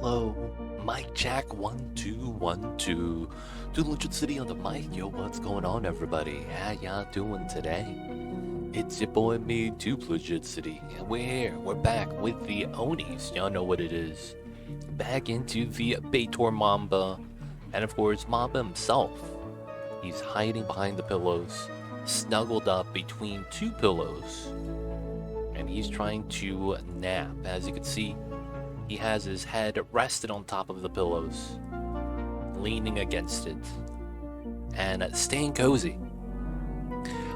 Hello, mic check 1 2 1 2. To Legit City on the mic. Yo, what's going on, everybody? How y'all doing today? It's your boy me, to Legit City, and we're here. We're back with the Onis. Y'all know what it is. Back into the Baator Mamba, and of course Mamba himself. He's hiding behind the pillows, snuggled up between two pillows, and he's trying to nap. As you can see, he has his head rested on top of the pillows, leaning against it, and staying cozy.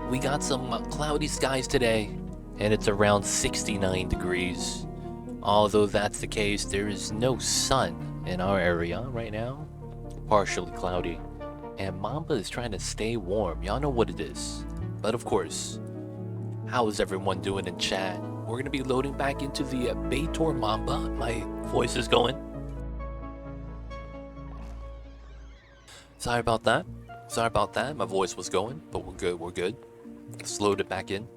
We got some cloudy skies today, and it's around 69 degrees. Although that's the case, there is no sun in our area right now. Partially cloudy, and Mamba is trying to stay warm. Y'all know what it is. But of course, how is everyone doing in chat? We're going to be loading back into the Baator Mamba. My voice is going. Sorry about that. My voice was going, but we're good. Let's load it back in.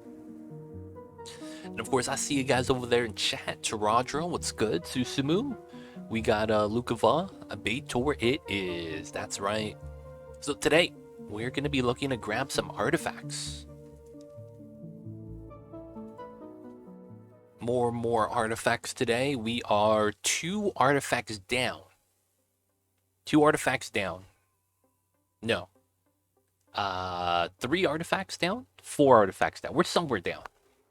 And of course, I see you guys over there in chat. Taradra, what's good? Susumu. We got Lukava. A Baator it is. That's right. So today, we're going to be looking to grab some artifacts. More artifacts today. We are 2 artifacts down. 2 artifacts down. No. 3 artifacts down? 4 artifacts down. We're somewhere down.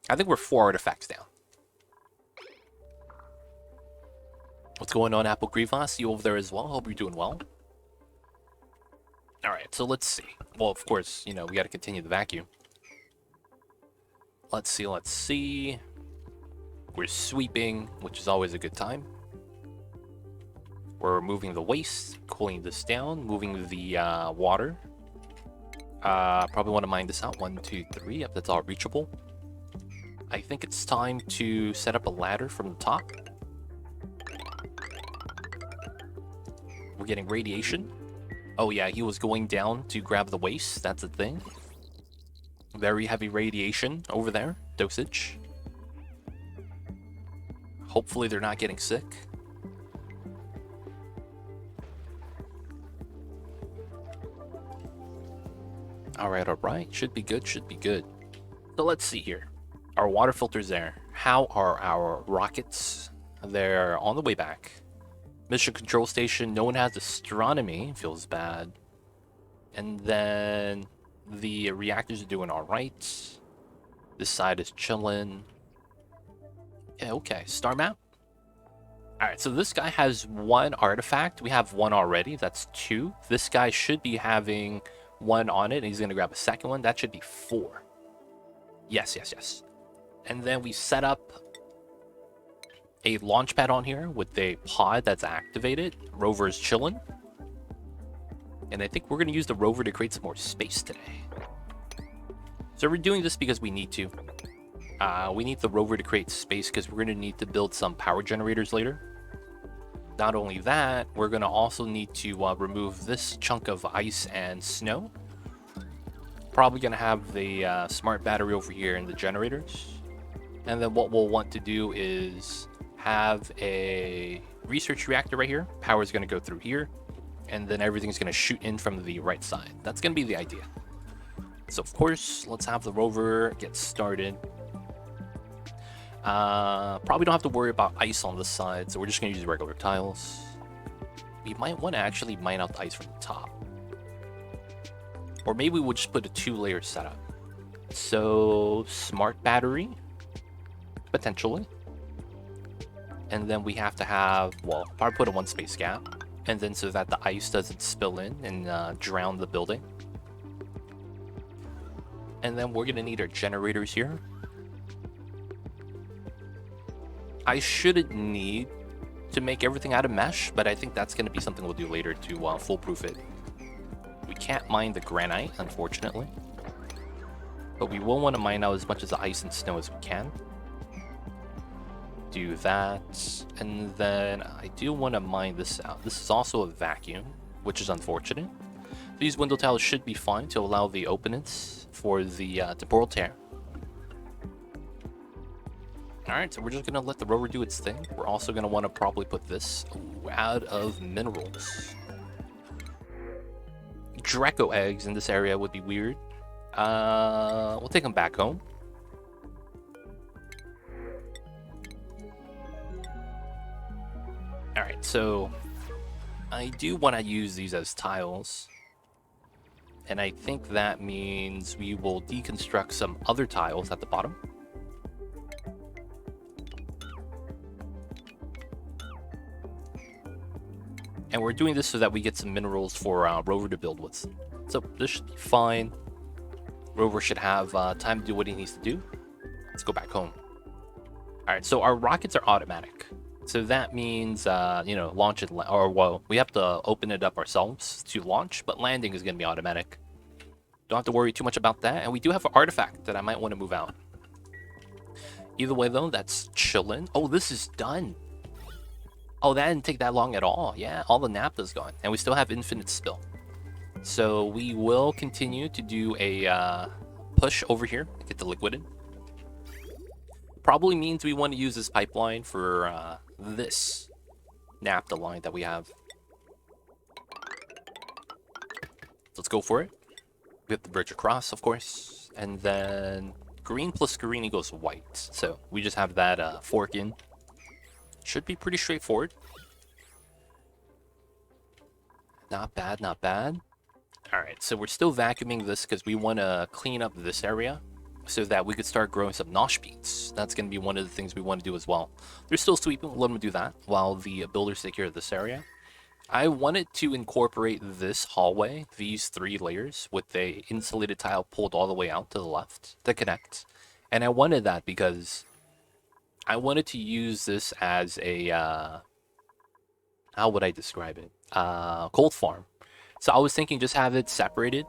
I think we're 4 artifacts down. What's going on, Apple Grieva? I see you over there as well. Hope you're doing well. Alright, so let's see. Well, of course, you know, we got to continue the vacuum. Let's see. We're sweeping, which is always a good time. We're moving the waste, cooling this down, moving the water. Probably want to mine this out. 1 2 3. Yep, that's all reachable. I think it's time to set up a ladder from the top. We're getting radiation. Oh yeah, he was going down to grab the waste. That's a thing. Very heavy radiation over there. Dosage. Hopefully they're not getting sick. Alright. Should be good. So let's see here. Our water filter's there. How are our rockets? They're on the way back. Mission control station. No one has astronomy. Feels bad. And then the reactors are doing alright. This side is chilling. Yeah, okay. Star map. Alright, so this guy has 1 artifact. We have 1 already. That's 2. This guy should be having 1 on it, and he's going to grab a second one. That should be 4. Yes. And then we set up a launch pad on here with a pod that's activated. Rover is chilling. And I think we're going to use the rover to create some more space today. So we're doing this because we need to. We need the rover to create space because we're going to need to build some power generators later. Not only that, we're going to also need to remove this chunk of ice and snow. Probably going to have the smart battery over here in the generators. And then what we'll want to do is have a research reactor right here. Power is going to go through here. And then everything's going to shoot in from the right side. That's going to be the idea. So of course, let's have the rover get started. Probably don't have to worry about ice on this side, so we're just going to use regular tiles. We might want to actually mine out the ice from the top. Or maybe we'll just put a 2-layer setup. So, smart battery, potentially. And then we have to have, well, probably put a 1 space gap. And then so that the ice doesn't spill in and drown the building. And then we're going to need our generators here. I shouldn't need to make everything out of mesh, but I think that's going to be something we'll do later to foolproof it. We can't mine the granite, unfortunately. But we will want to mine out as much of the ice and snow as we can. Do that. And then I do want to mine this out. This is also a vacuum, which is unfortunate. These window tiles should be fine to allow the openings for the temporal tear. Alright, so we're just gonna let the rover do its thing. We're also gonna want to probably put this out of minerals. Draco eggs in this area would be weird. We'll take them back home. Alright, so I do want to use these as tiles. And I think that means we will deconstruct some other tiles at the bottom. And we're doing this so that we get some minerals for Rover to build with. So this should be fine. Rover should have time to do what he needs to do. Let's go back home. Alright, so our rockets are automatic. So that means, you know, launch it, or well, we have to open it up ourselves to launch, but landing is going to be automatic. Don't have to worry too much about that. And we do have an artifact that I might want to move out. Either way, though, that's chillin'. Oh, this is done. Oh, that didn't take that long at all. Yeah, all the naphtha's gone. And we still have infinite spill. So we will continue to do a push over here, get the liquid in. Probably means we want to use this pipeline for this naphtha line that we have. Let's go for it. We have the bridge across, of course. And then green plus green equals white. So we just have that fork in. Should be pretty straightforward. Not bad, not bad. Alright, so we're still vacuuming this because we want to clean up this area so that we could start growing some Nosh Beans. That's going to be one of the things we want to do as well. They're still sweeping, we'll let them do that while the builders take care of this area. I wanted to incorporate this hallway, these 3 layers, with a insulated tile pulled all the way out to the left to connect. And I wanted that because I wanted to use this as a, how would I describe it? Cold farm. So I was thinking just have it separated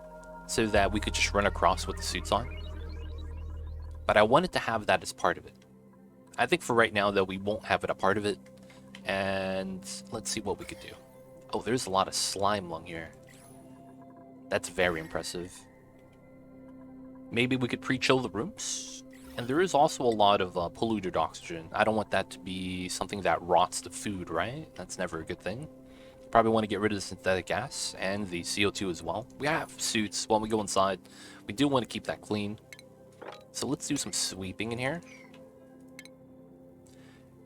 so that we could just run across with the suits on. But I wanted to have that as part of it. I think for right now, though, we won't have it a part of it. And let's see what we could do. Oh, there's a lot of slime along here. That's very impressive. Maybe we could pre-chill the rooms. And there is also a lot of polluted oxygen. I don't want that to be something that rots the food, right? That's never a good thing. Probably want to get rid of the synthetic gas and the CO2 as well. We have suits when we go inside. We do want to keep that clean. So let's do some sweeping in here.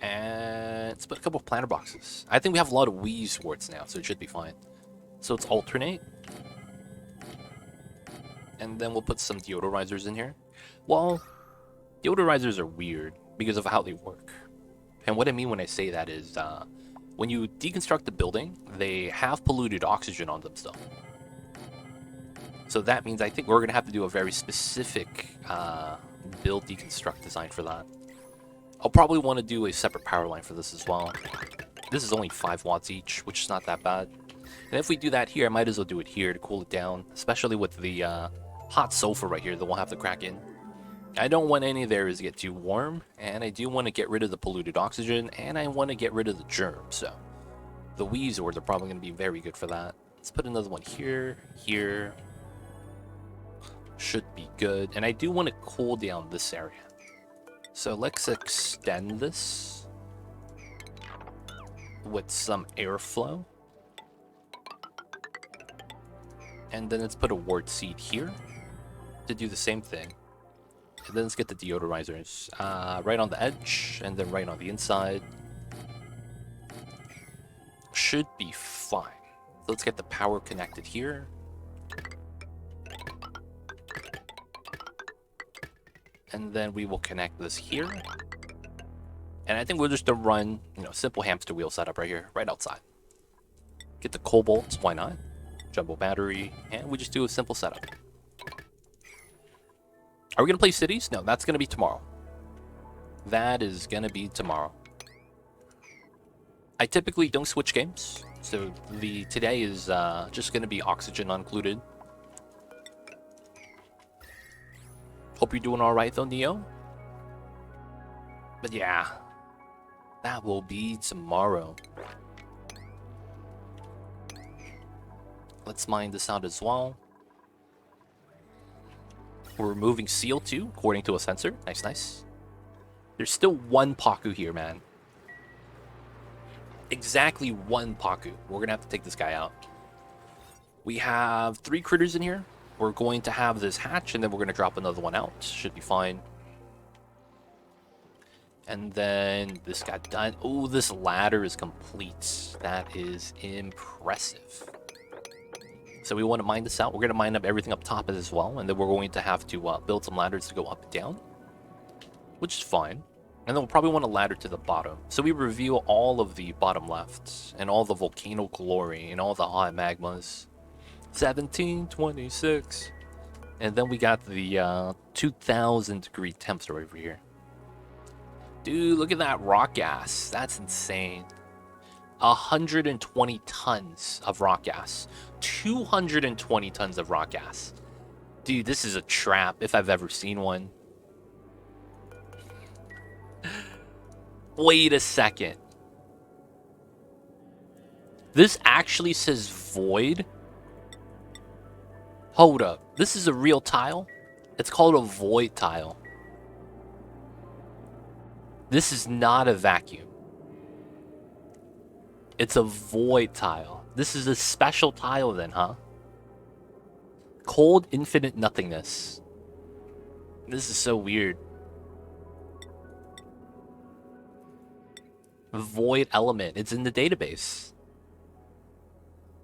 And let's put a couple of planter boxes. I think we have a lot of wheeze warts now, so it should be fine. So let's alternate. And then we'll put some deodorizers in here. Well, deodorizers are weird because of how they work. And what I mean when I say that is, when you deconstruct the building, they have polluted oxygen on them still. So that means I think we're going to have to do a very specific build deconstruct design for that. I'll probably want to do a separate power line for this as well. This is only 5 watts each, which is not that bad. And if we do that here, I might as well do it here to cool it down, especially with the hot sulfur right here that we'll have to crack in. I don't want any of the areas to get too warm, and I do want to get rid of the polluted oxygen, and I want to get rid of the germs, so the Weezors are probably going to be very good for that. Let's put another one here, here. Should be good, and I do want to cool down this area. So let's extend this with some airflow. And then let's put a wart seed here to do the same thing. And then let's get the deodorizers right on the edge and then right on the inside. Should be fine. So let's get the power connected here. And then we will connect this here. And I think we'll just run, you know, simple hamster wheel setup right here, right outside. Get the cobalts, why not? Jumbo battery, and we just do a simple setup. Are we gonna play cities? No, that's gonna be tomorrow. That is gonna be tomorrow. I typically don't switch games, so today is just gonna be oxygen included. Hope you're doing alright though, Neo. But yeah, that will be tomorrow. Let's mine this out as well. We're removing CO2 according to a sensor. Nice, nice. There's still one Paku here, man. Exactly one Paku. We're gonna have to take this guy out. We have 3 critters in here. We're going to have this hatch, and then we're gonna drop another one out. Should be fine. And then this got done. Oh, this ladder is complete. That is impressive. So we want to mine this out. We're going to mine up everything up top as well. And then we're going to have to build some ladders to go up and down, which is fine. And then we'll probably want a ladder to the bottom. So we reveal all of the bottom left and all the volcano glory and all the hot magmas. 1726. And then we got the 2000 degree temps over here. Dude, look at that rock gas. That's insane. 120 tons of rock gas. 220 tons of rock gas. Dude, this is a trap if I've ever seen one. Wait a second. This actually says void? Hold up. This is a real tile? It's called a void tile. This is not a vacuum. It's a void tile. This is a special tile then, huh? Cold infinite nothingness. This is so weird. Void element. It's in the database.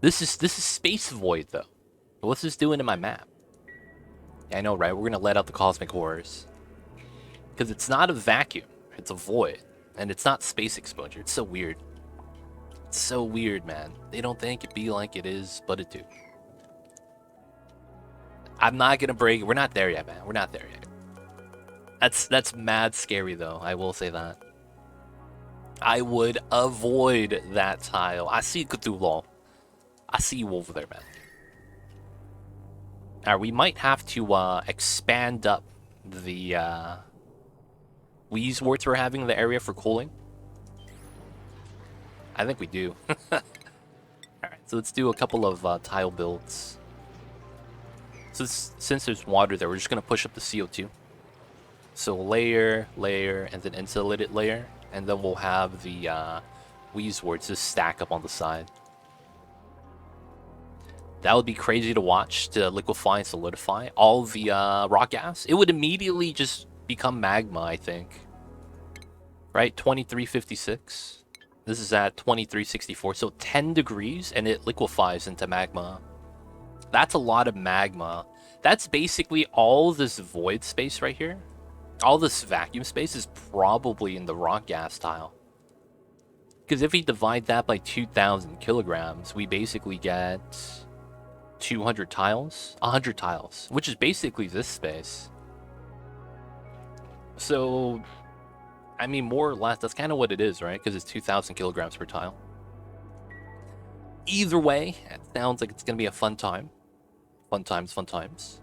This is space void though. What's this doing in my map? Yeah, I know, right? We're gonna let out the cosmic horrors. Because it's not a vacuum. It's a void. And it's not space exposure. It's so weird. It's so weird, man. They don't think it be like it is, but it do. I'm not gonna break. We're not there yet, man. We're not there yet. That's mad scary, though. I will say that. I would avoid that tile. I see Cthulhu. I see you over there, man. Alright, we might have to expand up the Weezeworts we're having in the area for cooling. I think we do. Alright, so let's do a couple of tile builds. So since there's water there, we're just going to push up the CO2. So layer, and then insulated layer. And then we'll have the Weezeworts just stack up on the side. That would be crazy to watch, to liquefy and solidify all the rock gas. It would immediately just become magma, I think. Right? 2356. This is at 2364. So 10 degrees and it liquefies into magma. That's a lot of magma. That's basically all this void space right here. All this vacuum space is probably in the rock gas tile. Because if we divide that by 2,000 kilograms, we basically get 200 tiles, 100 tiles, which is basically this space. So, I mean, more or less, that's kind of what it is, right? Because it's 2,000 kilograms per tile. Either way, it sounds like it's going to be a fun time. Fun times, fun times.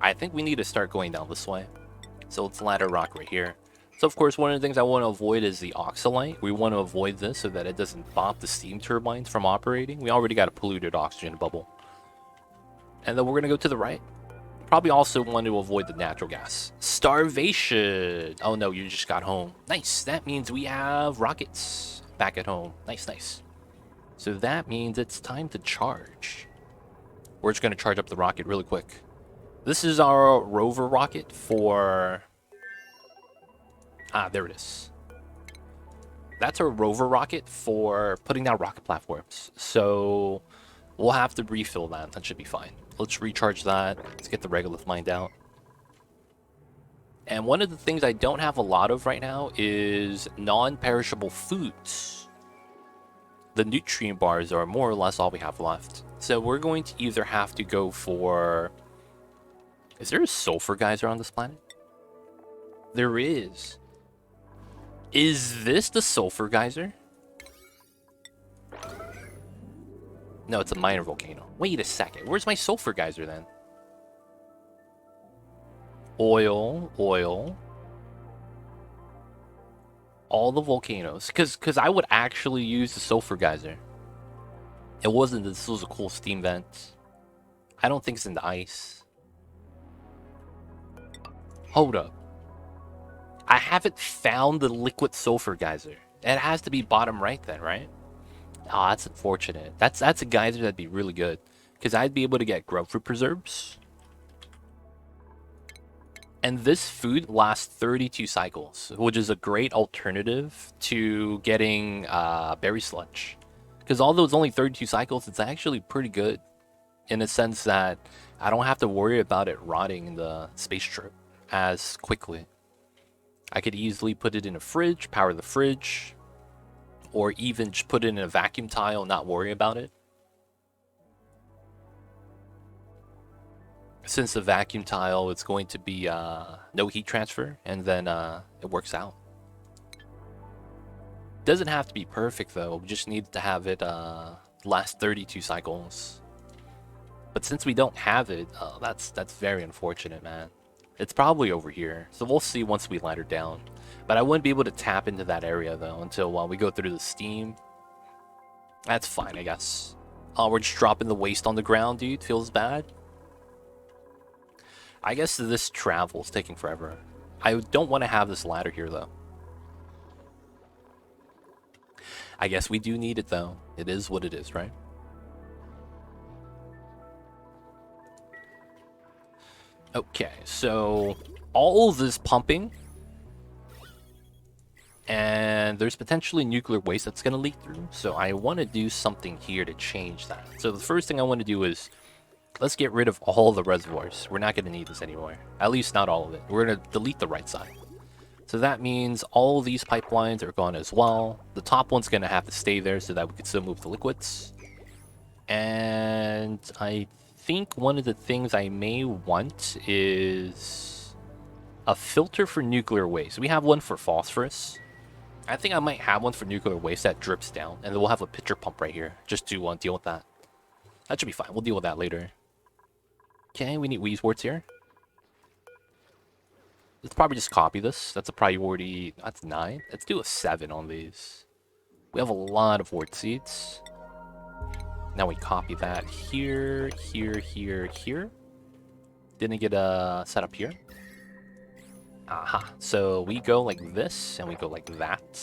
I think we need to start going down this way. So let's ladder rock right here. So of course, one of the things I want to avoid is the oxalite. We want to avoid this so that it doesn't stop the steam turbines from operating. We already got a polluted oxygen bubble. And then we're going to go to the right. Probably also want to avoid the natural gas. Starvation. Oh no, you just got home. Nice. That means we have rockets back at home. Nice, nice. So that means it's time to charge. We're just going to charge up the rocket really quick. This is our rover rocket for... Ah, there it is. That's our rover rocket for putting down rocket platforms. So we'll have to refill that. That should be fine. Let's recharge that. Let's get the regolith mined out. And one of the things I don't have a lot of right now is non-perishable foods. The nutrient bars are more or less all we have left. So we're going to either have to go for... Is there a sulfur geyser on this planet? There is. Is this the sulfur geyser? No, it's a minor volcano. Wait a second. Where's my sulfur geyser then? Oil, oil. All the volcanoes. Because I would actually use the sulfur geyser. It wasn't that this was a cool steam vent. I don't think it's in the ice. Hold up. I haven't found the liquid sulfur geyser. It has to be bottom right then, right? Oh, that's unfortunate. That's a geyser that'd be really good. Because I'd be able to get grapefruit preserves. And this food lasts 32 cycles, which is a great alternative to getting berry sludge. Because although it's only 32 cycles, it's actually pretty good. In a sense that I don't have to worry about it rotting in the space trip as quickly. I could easily put it in a fridge, power the fridge, or even just put it in a vacuum tile and not worry about it. Since the vacuum tile, it's going to be no heat transfer, and then it works out. Doesn't have to be perfect though, we just need to have it last 32 cycles. But since we don't have it, that's very unfortunate, man. It's probably over here, so we'll see once we ladder down. But I wouldn't be able to tap into that area though until we go through the steam. That's fine, I guess. Oh, we're just dropping the waste on the ground, dude. Feels bad. I guess this travel is taking forever. I don't want to have this ladder here though. I guess we do need it though. It is what it is, right? Okay, so all of this pumping, and there's potentially nuclear waste that's going to leak through, so I want to do something here to change that. So the first thing I want to do is, let's get rid of all the reservoirs. We're not going to need this anymore, at least not all of it. We're going to delete the right side. So that means all these pipelines are gone as well. The top one's going to have to stay there so that we can still move the liquids. And I think one of the things I may want is a filter for nuclear waste. We have one for phosphorus. I think I might have one for nuclear waste that drips down, and then we'll have a pitcher pump right here just to deal with that. That should be fine. We'll deal with that later. Okay, we need Weezeworts here. Let's probably just copy this. That's a priority. That's 9. Let's do a 7 on these. We have a lot of wart seeds. Now we copy that here, here, here, here. Didn't get a setup here. Aha. So we go like this, and we go like that.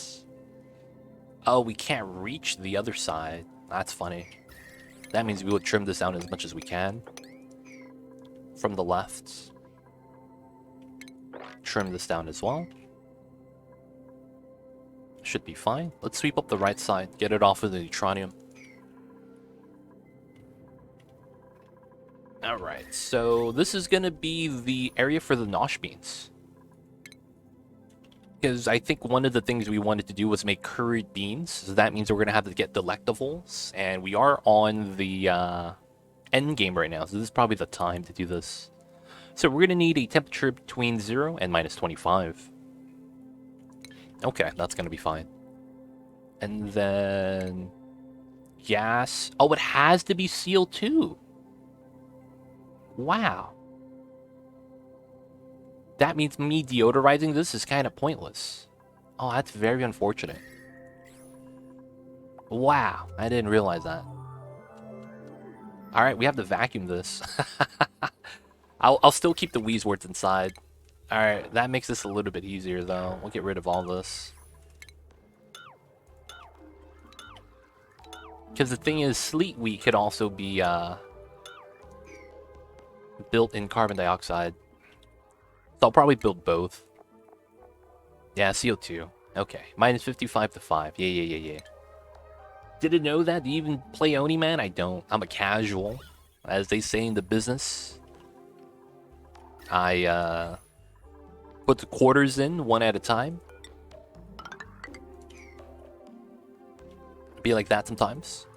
Oh, we can't reach the other side. That's funny. That means we will trim this down as much as we can. From the left. Trim this down as well. Should be fine. Let's sweep up the right side. Get it off of the neutronium. Alright, so this is going to be the area for the Nosh Beans. Because I think one of the things we wanted to do was make curried beans. So that means we're going to have to get delectables. And we are on the end game right now. So this is probably the time to do this. So we're going to need a temperature between 0 and minus 25. Okay, that's going to be fine. And then gas. Oh, it has to be sealed too. Wow. That means me deodorizing this is kind of pointless. Oh, that's very unfortunate. Wow, I didn't realize that. Alright, we have to vacuum this. I'll still keep the Weezeworts inside. Alright, that makes this a little bit easier though. We'll get rid of all this. Because the thing is, sleet wheat could also be built in carbon dioxide. So I'll probably build both. Yeah, CO2. Okay, minus 55 to 5. Yeah. Didn't know that? Do you even play Oni, man? I don't. I'm a casual, as they say in the business. I put the quarters in one at a time. Be like that sometimes.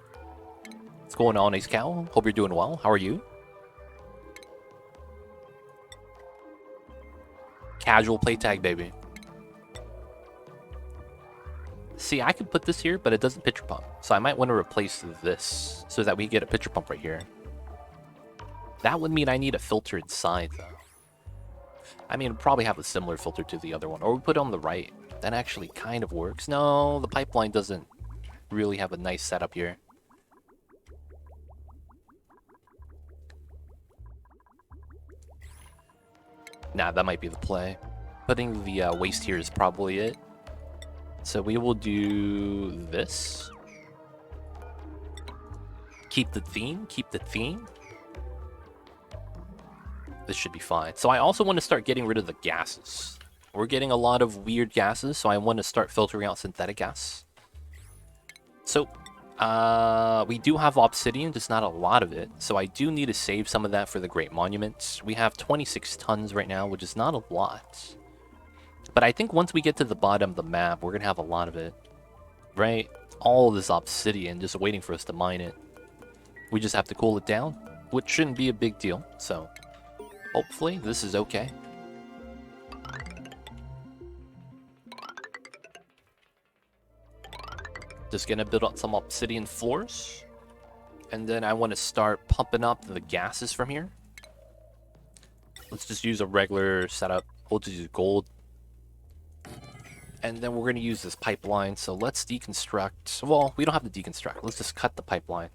What's going on, Ace Cow? Hope you're doing well. How are you? Casual play tag, baby. See, I could put this here, but it doesn't pitcher pump. So I might want to replace this so that we get a pitcher pump right here. That would mean I need a filter inside, though. I mean, probably have a similar filter to the other one. Or we put it on the right. That actually kind of works. No, the pipeline doesn't really have a nice setup here. Nah, that might be the play. Putting the waste here is probably it. So we will do this. Keep the theme, keep the theme. This should be fine. So I also want to start getting rid of the gases. We're getting a lot of weird gases, so I want to start filtering out synthetic gas. So, we do have obsidian, just not a lot of it. So I do need to save some of that for the Great Monument. We have 26 tons right now, which is not a lot. But I think once we get to the bottom of the map, we're going to have a lot of it. Right? All of this obsidian just waiting for us to mine it. We just have to cool it down, which shouldn't be a big deal. So, hopefully this is okay. Just gonna build up some obsidian floors. And then I want to start pumping up the gases from here. Let's just use a regular setup. We'll just use gold. And then we're going to use this pipeline. So let's deconstruct. Well, we don't have to deconstruct. Let's just cut the pipeline.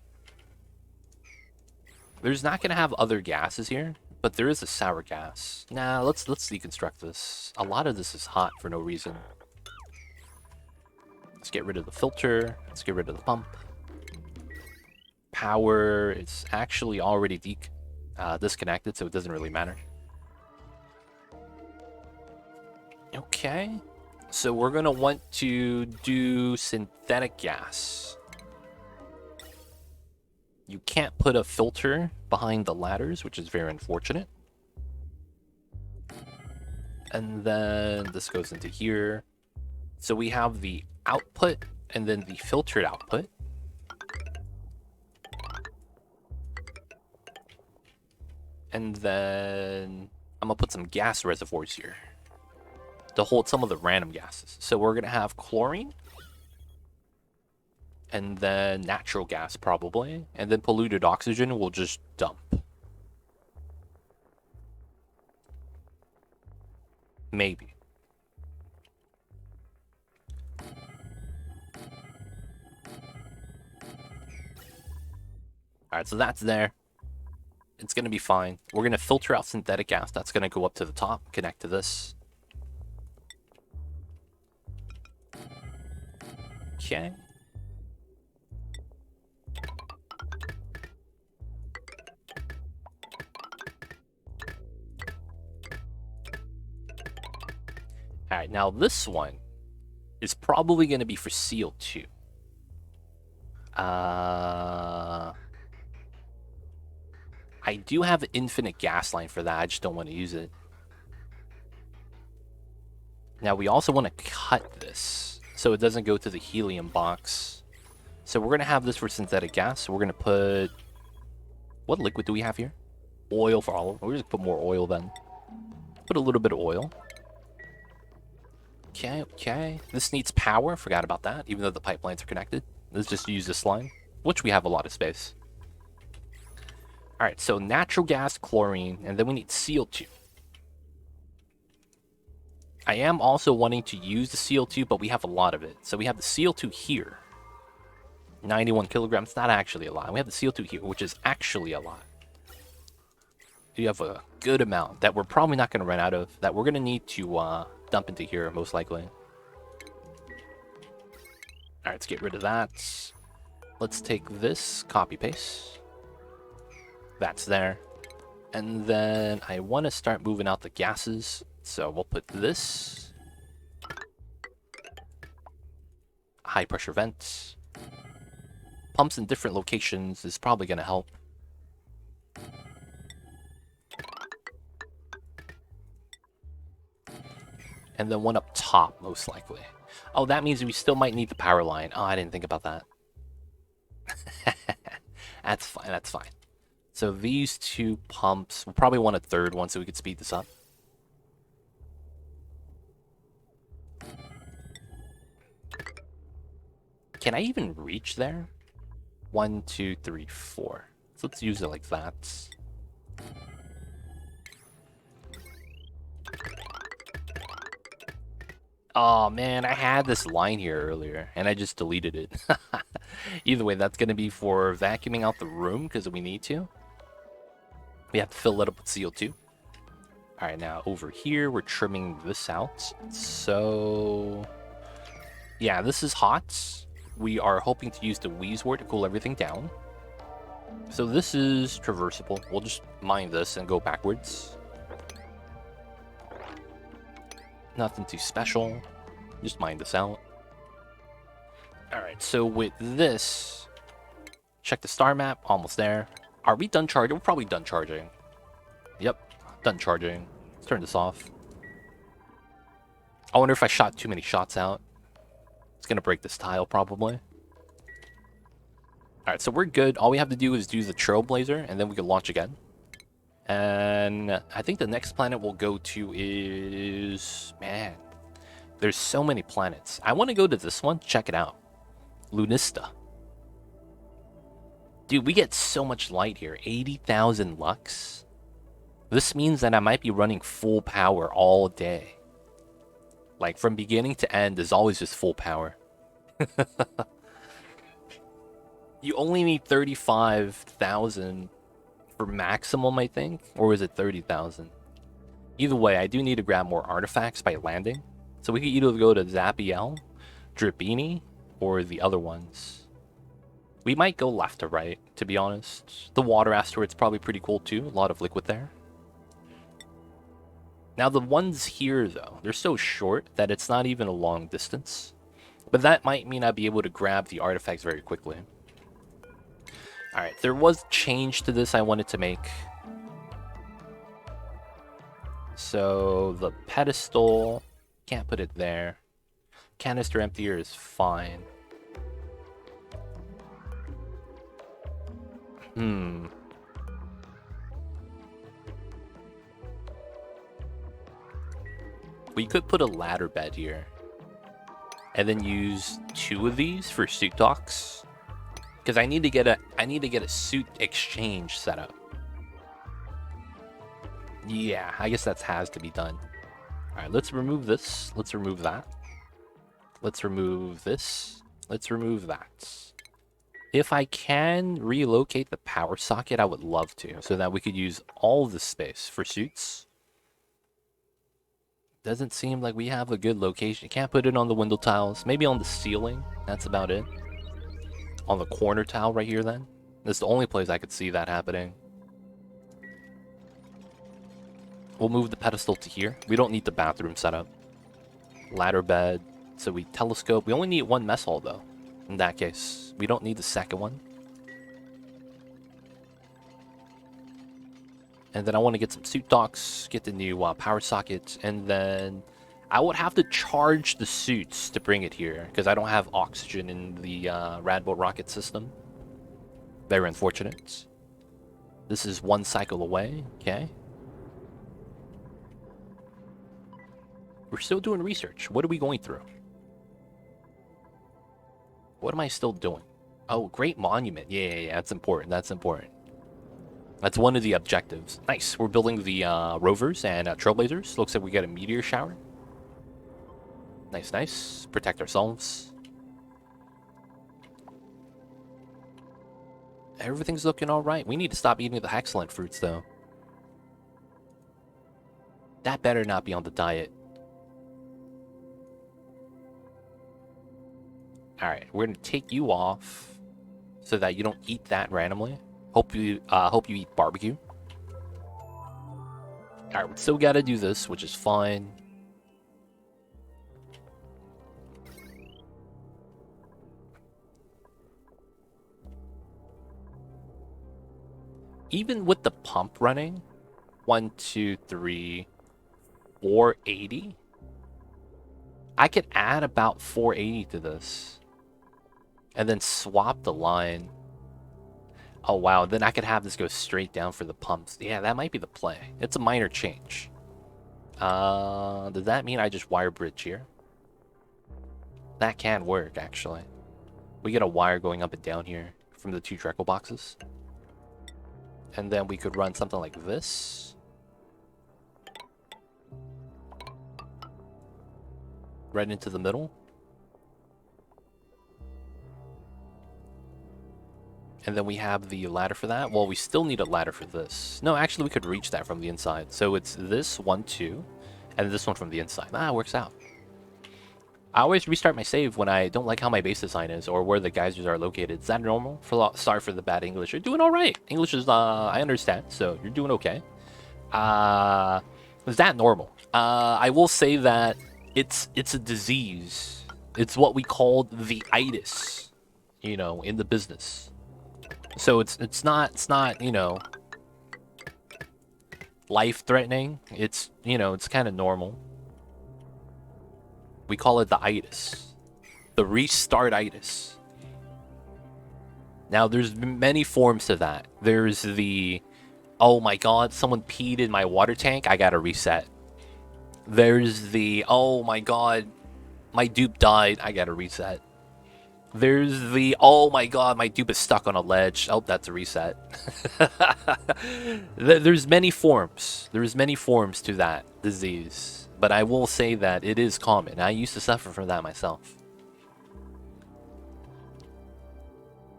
There's not going to have other gases here, but there is a sour gas. Nah, let's deconstruct this. A lot of this is hot for no reason. Let's get rid of the filter. Let's get rid of the pump. Power is actually already disconnected, so it doesn't really matter. Okay. So we're going to want to do synthetic gas. You can't put a filter behind the ladders, which is very unfortunate. And then this goes into here. So we have the output and then the filtered output. And then I'm going to put some gas reservoirs here to hold some of the random gases. So we're going to have chlorine. And then natural gas, probably. And then polluted oxygen will just dump. Maybe. Alright, so that's there. It's going to be fine. We're going to filter out synthetic gas. That's going to go up to the top, connect to this. Okay. Alright, now this one is probably going to be for CO2. I do have an infinite gas line for that. I just don't want to use it. Now, we also want to cut this so it doesn't go to the helium box. So we're going to have this for synthetic gas. So we're going to put... What liquid do we have here? Oil for all of them. We're just put more oil then. Put a little bit of oil. Okay, okay. This needs power. Forgot about that, even though the pipelines are connected. Let's just use this line, which we have a lot of space. Alright, so natural gas, chlorine, and then we need CO2. I am also wanting to use the CO2, but we have a lot of it. So we have the CO2 here. 91 kilograms, not actually a lot. We have the CO2 here, which is actually a lot. You have a good amount that we're probably not going to run out of, that we're going to need to dump into here, most likely. Alright, let's get rid of that. Let's take this, copy paste. That's there. And then I want to start moving out the gases. So we'll put this. High pressure vents. Pumps in different locations is probably going to help. And then one up top, most likely. Oh, that means we still might need the power line. Oh, I didn't think about that. That's fine, that's fine. So these two pumps, we'll probably want a third one so we could speed this up. Can I even reach there? 1, 2, 3, 4. So let's use it like that. Oh man, I had this line here earlier and I just deleted it. Either way, that's going to be for vacuuming out the room because we need to. We have to fill it up with CO2. All right, now over here, we're trimming this out. So, yeah, this is hot. We are hoping to use the Wheezewort to cool everything down. So this is traversable. We'll just mine this and go backwards. Nothing too special. Just mine this out. All right, so with this, check the star map. Almost there. Are we done charging? We're probably done charging. Yep, done charging. Let's turn this off. I wonder if I shot too many shots out. It's gonna break this tile probably. Alright, so we're good. All we have to do is do the Trailblazer, and then we can launch again. And I think the next planet we'll go to is... Man, there's so many planets. I want to go to this one. Check it out. Lunista. Dude, we get so much light here. 80,000 lux. This means that I might be running full power all day. Like, from beginning to end, is always just full power. You only need 35,000 for maximum, I think? Or is it 30,000? Either way, I do need to grab more artifacts by landing. So we could either go to Zapiel, Dripini, or the other ones. We might go left to right, to be honest. The water asteroid's probably pretty cool too. A lot of liquid there. Now the ones here, though, they're so short that it's not even a long distance. But that might mean I'd be able to grab the artifacts very quickly. Alright, there was change to this I wanted to make. So, the pedestal, can't put it there. Canister emptier is fine. We could put a ladder bed here. And then use 2 of these for suit docks. Because I need to get a suit exchange set up. Yeah, I guess that has to be done. Alright, let's remove this. Let's remove that. Let's remove this. Let's remove that. If I can relocate the power socket, I would love to. So that we could use all the space for suits. Doesn't seem like we have a good location. Can't put it on the window tiles. Maybe on the ceiling. That's about it. On the corner tile right here, then. That's the only place I could see that happening. We'll move the pedestal to here. We don't need the bathroom setup. Ladder bed. So we telescope. We only need 1 mess hall, though. In that case, we don't need the second one. And then I want to get some suit docks, get the new power sockets, and then I would have to charge the suits to bring it here, because I don't have oxygen in the Radbolt rocket system. Very unfortunate. This is 1 cycle away, okay. We're still doing research. What are we going through? What am I still doing? Oh, Great Monument. Yeah, that's important. That's important. That's one of the objectives. Nice. We're building the rovers and trailblazers. Looks like we get a meteor shower. Nice, nice. Protect ourselves. Everything's looking all right. We need to stop eating the excellent fruits, though. That better not be on the diet. Alright, we're gonna take you off so that you don't eat that randomly. Hope you eat barbecue. Alright, we still gotta do this, which is fine. Even with the pump running, 1, 2, 3, 480. I could add about 480 to this. And then swap the line. Oh wow, then I could have this go straight down for the pumps. Yeah, that might be the play. It's a minor change. Does that mean I just wire bridge here? That can work, actually. We get a wire going up and down here from the 2 Dreckle boxes. And then we could run something like this. Right into the middle. And then we have the ladder for that. Well, we still need a ladder for this. No, actually, we could reach that from the inside. So it's this 1, 2, and this one from the inside. Ah, it works out. I always restart my save when I don't like how my base design is or where the geysers are located. Is that normal? Sorry for the bad English. You're doing all right. English is, I understand, so you're doing okay. Is that normal? I will say that it's a disease. It's what we call the itis, you know, in the business. So it's not, you know, life-threatening. It's, you know, it's kind of normal. We call it the itis. The restart-itis. Now, there's many forms to that. There's the, oh my god, someone peed in my water tank, I gotta reset. There's the, oh my god, my dupe died, I gotta reset. There's the, oh my god, my dupe is stuck on a ledge. Oh, that's a reset. There's many forms. There's many forms to that disease. But I will say that it is common. I used to suffer from that myself.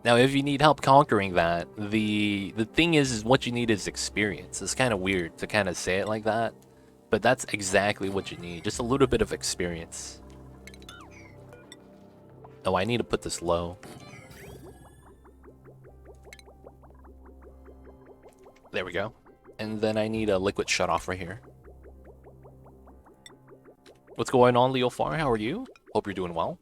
Now, if you need help conquering that, the thing is what you need is experience. It's kind of weird to kind of say it like that. But that's exactly what you need. Just a little bit of experience. Oh, I need to put this low. There we go. And then I need a liquid shutoff right here. What's going on, Leo Far? How are you? Hope you're doing well.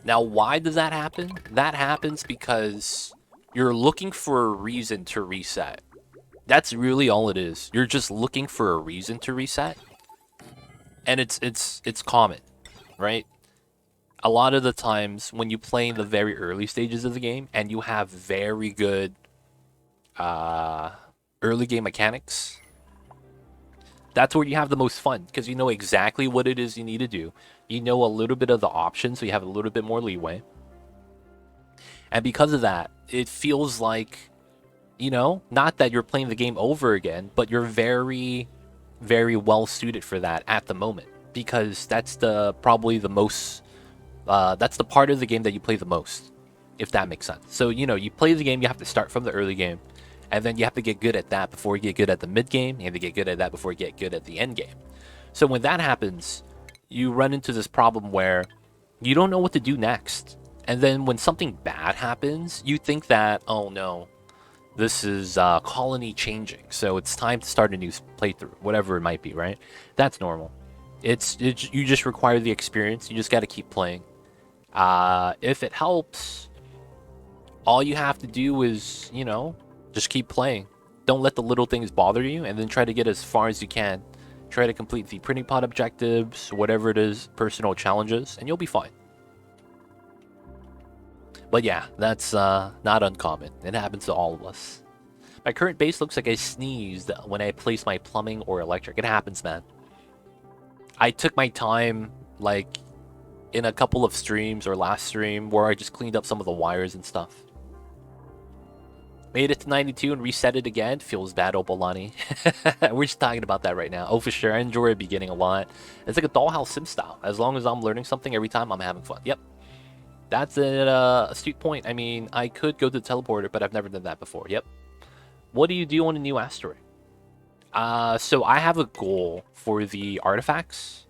Now, why does that happen? That happens because you're looking for a reason to reset. That's really all it is. You're just looking for a reason to reset. And it's common. Right? A lot of the times when you play in the very early stages of the game and you have very good early game mechanics, that's where you have the most fun because you know exactly what it is you need to do. You know a little bit of the options, so you have a little bit more leeway. And because of that, it feels like, you know, not that you're playing the game over again, but you're very, very well suited for that at the moment. Because that's probably the most, that's the part of the game that you play the most, if that makes sense. So, you know, you play the game, you have to start from the early game, and then you have to get good at that before you get good at the mid game, you have to get good at that before you get good at the end game. So when that happens, you run into this problem where you don't know what to do next. And then when something bad happens, you think that, oh no, this is colony changing, so it's time to start a new playthrough, whatever it might be, right? That's normal. You just require the experience. You just got to keep playing. If it helps, all you have to do is, you know, just keep playing. Don't let the little things bother you, and then try to get as far as you can. Try to complete the printing pod objectives, whatever it is, personal challenges, and you'll be fine. But yeah, that's not uncommon. It happens to all of us. My current base looks like I sneezed when I place my plumbing or electric. It happens, man. I took my time, like, in a couple of streams or last stream where I just cleaned up some of the wires and stuff. Made it to 92 and reset it again. Feels bad, Opalani. We're just talking about that right now. Oh, for sure. I enjoy the beginning a lot. It's like a dollhouse sim style. As long as I'm learning something every time, I'm having fun. Yep. That's an astute point. I mean, I could go to the teleporter, but I've never done that before. Yep. What do you do on a new asteroid? So I have a goal for the artifacts.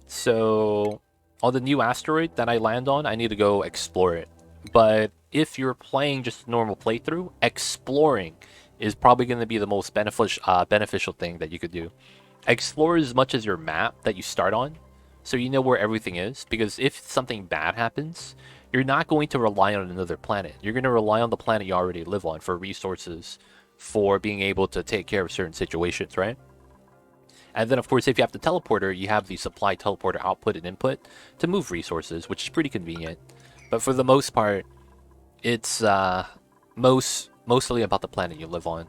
So on the new asteroid that I land on, I need to go explore it. But if you're playing just a normal playthrough, exploring is probably going to be the most beneficial thing that you could do. Explore as much as your map that you start on, so you know where everything is. Because if something bad happens, you're not going to rely on another planet. You're going to rely on the planet you already live on for resources, for being able to take care of certain situations, right? And then, of course, if you have the teleporter, you have the supply teleporter output and input to move resources, which is pretty convenient. But for the most part, it's mostly about the planet you live on.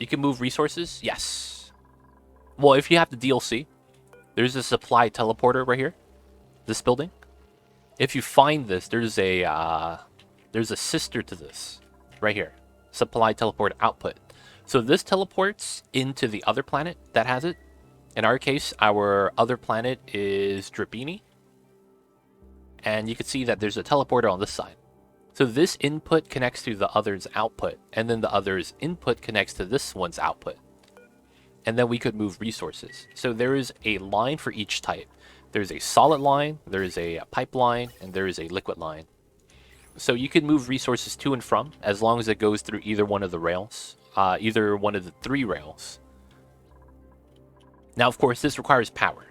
You can move resources? Yes. Well, if you have the DLC, there's a supply teleporter right here. This building. If you find this, there's a sister to this right here. Supply teleport output. So this teleports into the other planet that has it, In our case, our other planet is Dripini. And you can see that there's a teleporter on this side. So this input connects to the other's output, and then the other's input connects to this one's output. And then we could move resources. So there is a line for each type. There's a solid line, there is a pipeline, and there is a liquid line. So you can move resources to and from as long as it goes through either one of the rails, either one of the 3 rails. Now, of course, this requires power.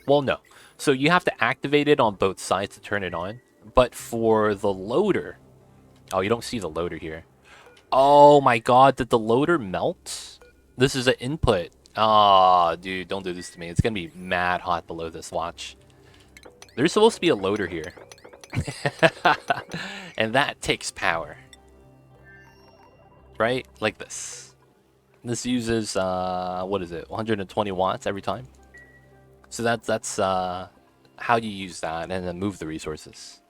Well, no. So you have to activate it on both sides to turn it on. But for the loader... Oh, you don't see the loader here. Oh my god, did the loader melt? This is an input. Ah, dude, don't do this to me. It's gonna be mad hot below this, watch. There's supposed to be a loader here. And that takes power. Right? Like this. This uses, what is it? 120 watts every time. So that's how you use that and then move the resources.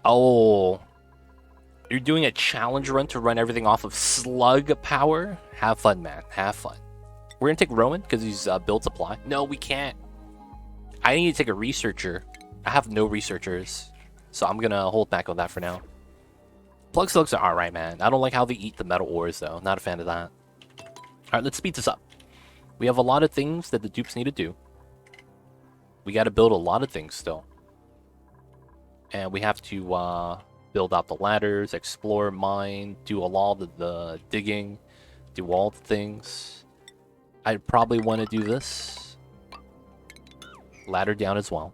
Oh, you're doing a challenge run to run everything off of slug power? Have fun, man. Have fun. We're gonna take Rowan because he's build supply. No, we can't. I need to take a researcher. I have no researchers, so I'm gonna hold back on that for now. Plug slugs are alright, man. I don't like how they eat the metal ores, though. Not a fan of that. Alright, let's speed this up. We have a lot of things that the dupes need to do. We gotta build a lot of things still. And we have to build out the ladders, explore, mine, do a lot of the digging, do all the things. I'd probably want to do this. Ladder down as well.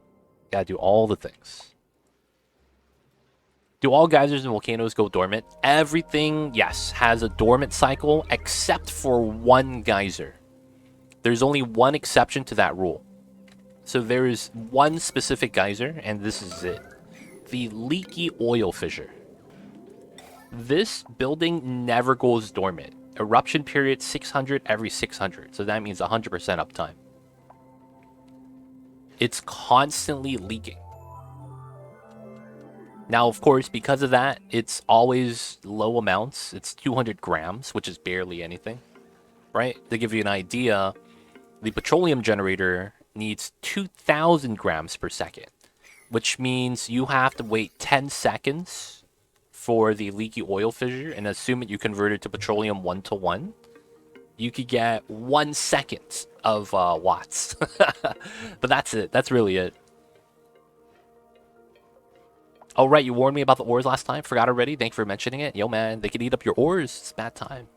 Gotta do all the things. Do all geysers and volcanoes go dormant? Everything, yes, has a dormant cycle except for one geyser. There's only one exception to that rule. So there is one specific geyser, and this is it. The Leaky oil fissure. This building never goes dormant. Eruption period 600 every 600. So that means 100% uptime. It's constantly leaking. Now, of course, because of that, it's always low amounts. It's 200 grams, which is barely anything. Right? To give you an idea, the petroleum generator needs 2,000 grams per second. Which means you have to wait 10 seconds for the leaky oil fissure, and assume that you convert it to petroleum 1-to-1. You could get 1 second of watts. But that's it. That's really it. Oh, right. You warned me about the ores last time. Forgot already. Thanks for mentioning it. Yo, man. They could eat up your ores. It's bad time.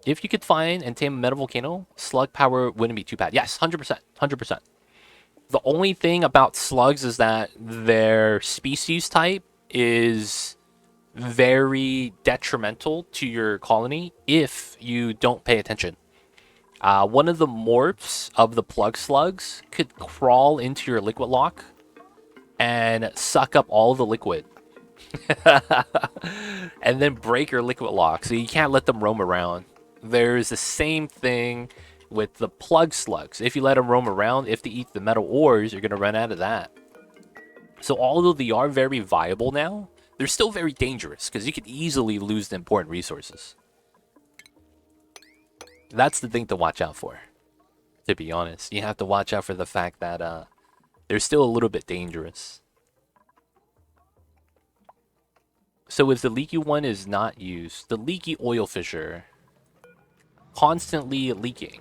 If you could find and tame a metal volcano, slug power wouldn't be too bad. Yes, 100%. 100%. The only thing about slugs is that their species type is very detrimental to your colony if you don't pay attention. One of the morphs of the plug slugs could crawl into your liquid lock and suck up all the liquid. And then break your liquid lock, so you can't let them roam around. There's the same thing with the plug slugs. If you let them roam around, if they eat the metal ores, you're going to run out of that. So although they are very viable now, they're still very dangerous because you could easily lose the important resources. That's the thing to watch out for, to be honest. You have to watch out for the fact that they're still a little bit dangerous. So if the leaky one is not used, the leaky oil fissure, constantly leaking.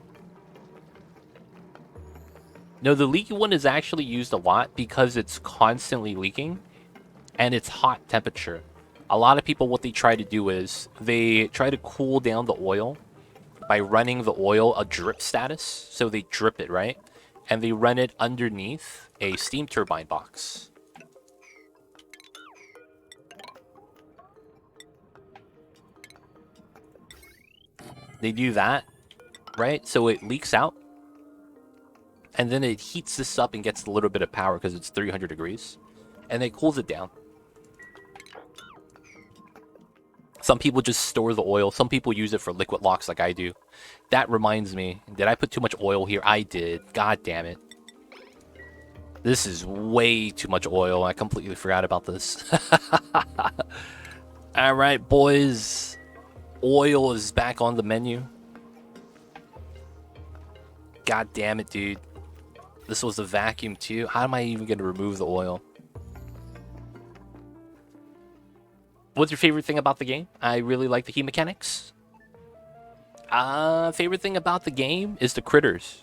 No, the leaky one is actually used a lot because it's constantly leaking and it's hot temperature. A lot of people, what they try to do is they try to cool down the oil by running the oil a drip status. So they drip it, right? And they run it underneath a steam turbine box. They do that, right? So it leaks out. And then it heats this up and gets a little bit of power because it's 300 degrees. And it cools it down. Some people just store the oil. Some people use it for liquid locks like I do. That reminds me. Did I put too much oil here? I did. God damn it. This is way too much oil. I completely forgot about this. Alright, boys. Oil is back on the menu. God damn it, dude. This was a vacuum too. How am I even going to remove the oil? What's your favorite thing about the game? I really like the heat mechanics. Favorite thing about the game is the critters.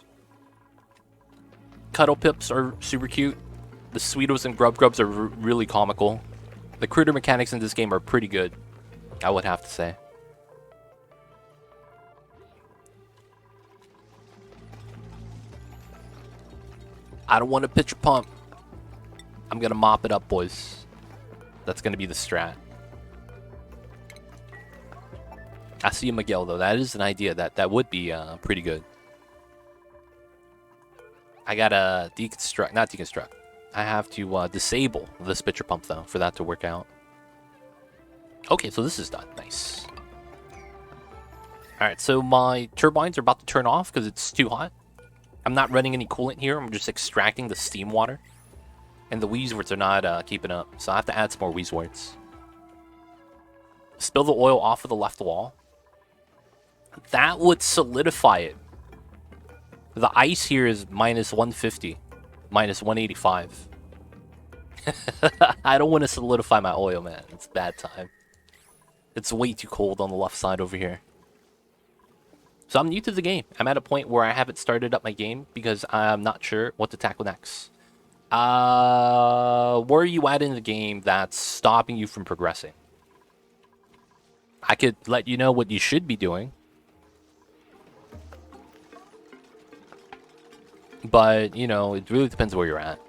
Cuddle Pips are super cute. The Sweetos and Grub Grubs are really comical. The critter mechanics in this game are pretty good, I would have to say. I don't want to pitch a pump. I'm gonna mop it up, boys. That's gonna be the strat. I see you, Miguel, though. That is an idea. That would be pretty good. I gotta deconstruct, not deconstruct. I have to disable this pitcher pump, though, for that to work out. Okay, so this is done. Nice. Alright, so my turbines are about to turn off because it's too hot. I'm not running any coolant here. I'm just extracting the steam water. And the Weezeworts are not keeping up, so I have to add some more Weezeworts. Spill the oil off of the left wall. That would solidify it. The ice here is minus 150, minus 185. I don't want to solidify my oil, man. It's bad time. It's way too cold on the left side over here. So I'm new to the game. I'm at a point where I haven't started up my game because I'm not sure what to tackle next. Where are you at in the game that's stopping you from progressing? I could let you know what you should be doing. But, you know, it really depends where you're at.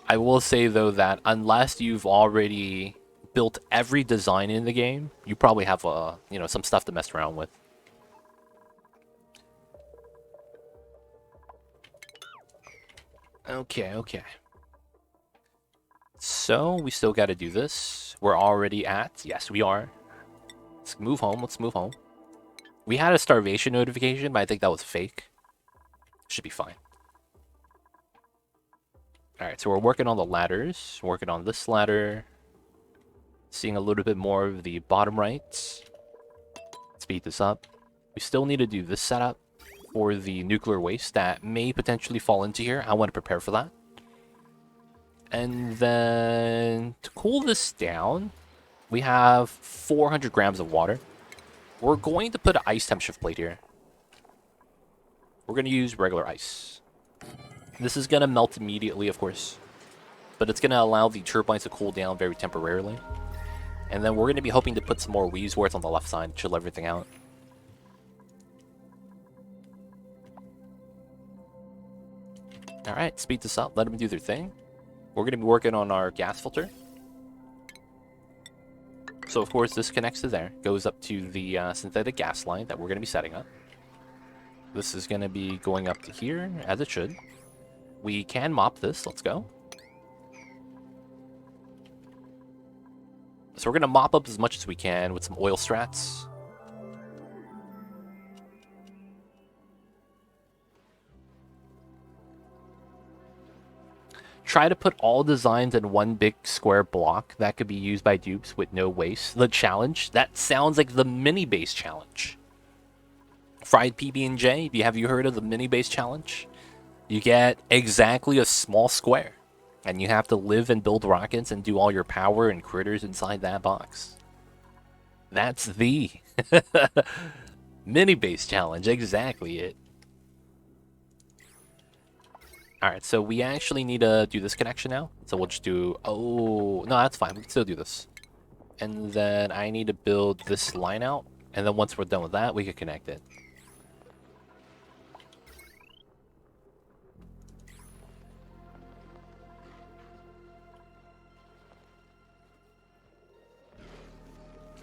I will say, though, that unless you've already built every design in the game, you probably have, you know, some stuff to mess around with. Okay, okay. So, we still got to do this. We're already at... Yes, we are. Let's move home. Let's move home. We had a starvation notification, but I think that was fake. Should be fine. Alright, so we're working on the ladders. Working on this ladder. Seeing a little bit more of the bottom right. Speed this up. We still need to do this setup for the nuclear waste that may potentially fall into here. I want to prepare for that. And then to cool this down, we have 400 grams of water. We're going to put an ice temp shift plate here. We're going to use regular ice. This is going to melt immediately, of course. But it's going to allow the turbines to cool down very temporarily. And then we're going to be hoping to put some more Weezeworts on the left side to chill everything out. Alright, speed this up. Let them do their thing. We're going to be working on our gas filter. So, of course, this connects to there. Goes up to the synthetic gas line that we're going to be setting up. This is going to be going up to here, as it should. We can mop this. Let's go. So we're going to mop up as much as we can with some oil strats. Try to put all designs in one big square block that could be used by dupes with no waste. The challenge, that sounds like the mini base challenge. Fried PB&J, have you heard of the mini base challenge? You get exactly a small square, and you have to live and build rockets and do all your power and critters inside that box. That's the mini base challenge, exactly it. Alright, so we actually need to do this connection now. So we'll just do... Oh, no, that's fine. We can still do this. And then I need to build this line out. And then once we're done with that, we can connect it.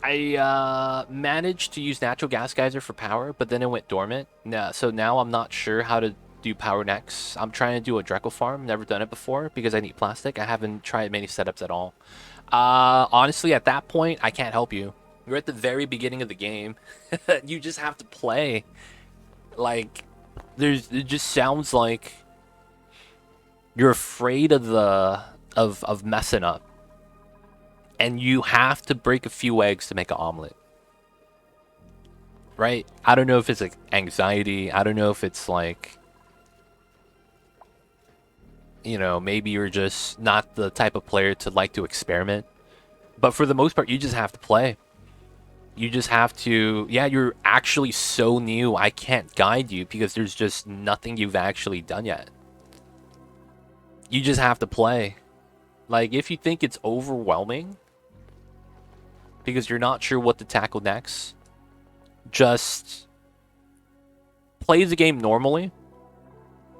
I managed to use natural gas geyser for power, but then it went dormant. So now I'm not sure how to do power next. I'm trying to do a Dreco farm. Never done it before because I need plastic. I haven't tried many setups at all. Honestly, at that point, I can't help you. You're at the very beginning of the game. You just have to play. Like, it just sounds like you're afraid of of messing up. And you have to break a few eggs to make an omelet. right? I don't know if it's like anxiety. I don't know if it's like, you know, maybe you're just not the type of player to like to experiment. But for the most part, you just have to play. You just have to, yeah, you're actually so new, I can't guide you because there's just nothing you've actually done yet. You just have to play. Like, if you think it's overwhelming because you're not sure what to tackle next, just play the game normally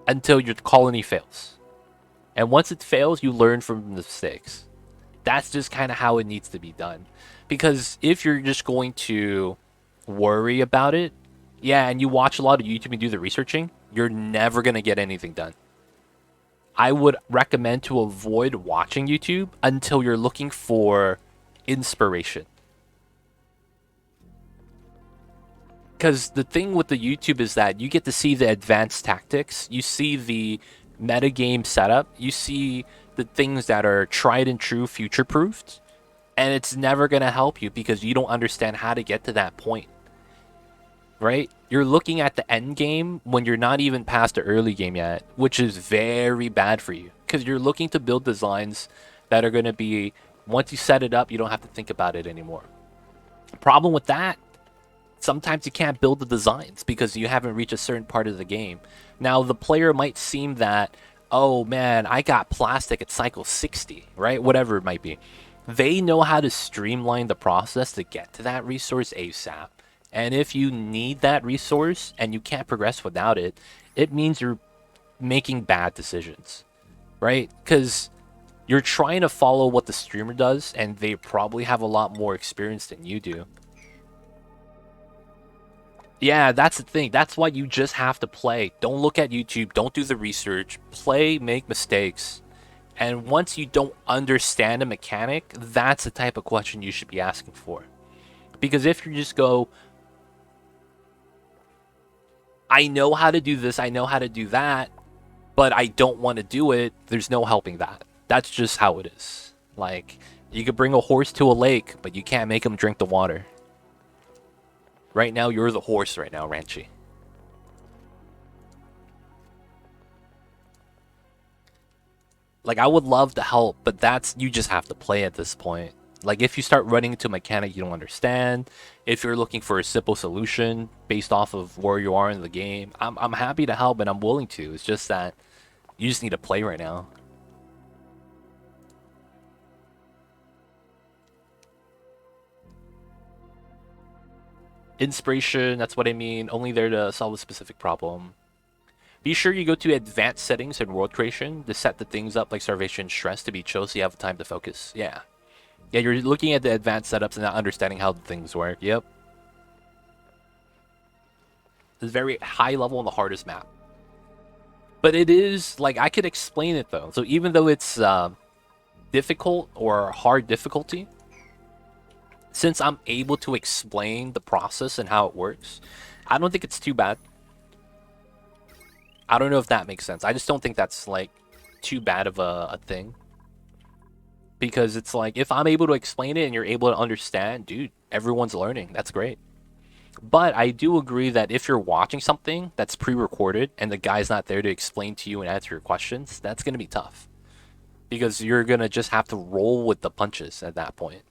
until your colony fails. And once it fails, you learn from the mistakes. That's just kind of how it needs to be done. Because if you're just going to worry about it, yeah, and you watch a lot of YouTube and do the researching, you're never going to get anything done. I would recommend to avoid watching YouTube until you're looking for inspiration. Because the thing with the YouTube is that you get to see the advanced tactics, you see the metagame setup, you see the things that are tried and true, future proofed, and it's never going to help you because you don't understand how to get to that point. Right? You're looking at the end game when you're not even past the early game yet, which is very bad for you because you're looking to build designs that are going to be, once you set it up, you don't have to think about it anymore. The problem with that, sometimes you can't build the designs because you haven't reached a certain part of the game. Now, the player might seem that, oh man, I got plastic at cycle 60, right? Whatever it might be. They know how to streamline the process to get to that resource ASAP. And if you need that resource and you can't progress without it, it means you're making bad decisions, right? Because you're trying to follow what the streamer does, and they probably have a lot more experience than you do. Yeah, that's the thing. That's why you just have to play. Don't look at YouTube. Don't do the research. Play, make mistakes. And once you don't understand a mechanic, that's the type of question you should be asking for. Because if you just go, I know how to do this, I know how to do that, but I don't want to do it, there's no helping that. That's just how it is. Like, you could bring a horse to a lake, but you can't make him drink the water. Right now, you're the horse right now, Ranchi. Like, I would love to help, but that's, you just have to play at this point. Like, if you start running into a mechanic you don't understand, if you're looking for a simple solution based off of where you are in the game, I'm happy to help and I'm willing to. It's just that you just need to play right now. Inspiration, that's what I mean. Only there to solve a specific problem. Be sure you go to advanced settings in world creation to set the things up like starvation and stress to be chill so you have time to focus. Yeah. Yeah, you're looking at the advanced setups and not understanding how things work. Yep. It's very high level on the hardest map. But it is, like, I could explain it though. So even though it's difficult or hard difficulty, since I'm able to explain the process and how it works, I don't think it's too bad. I don't know if that makes sense. I just don't think that's, like, too bad of a thing. Because it's like, if I'm able to explain it and you're able to understand, dude, everyone's learning. That's great. But I do agree that if you're watching something that's pre-recorded and the guy's not there to explain to you and answer your questions, that's going to be tough. Because you're going to just have to roll with the punches at that point.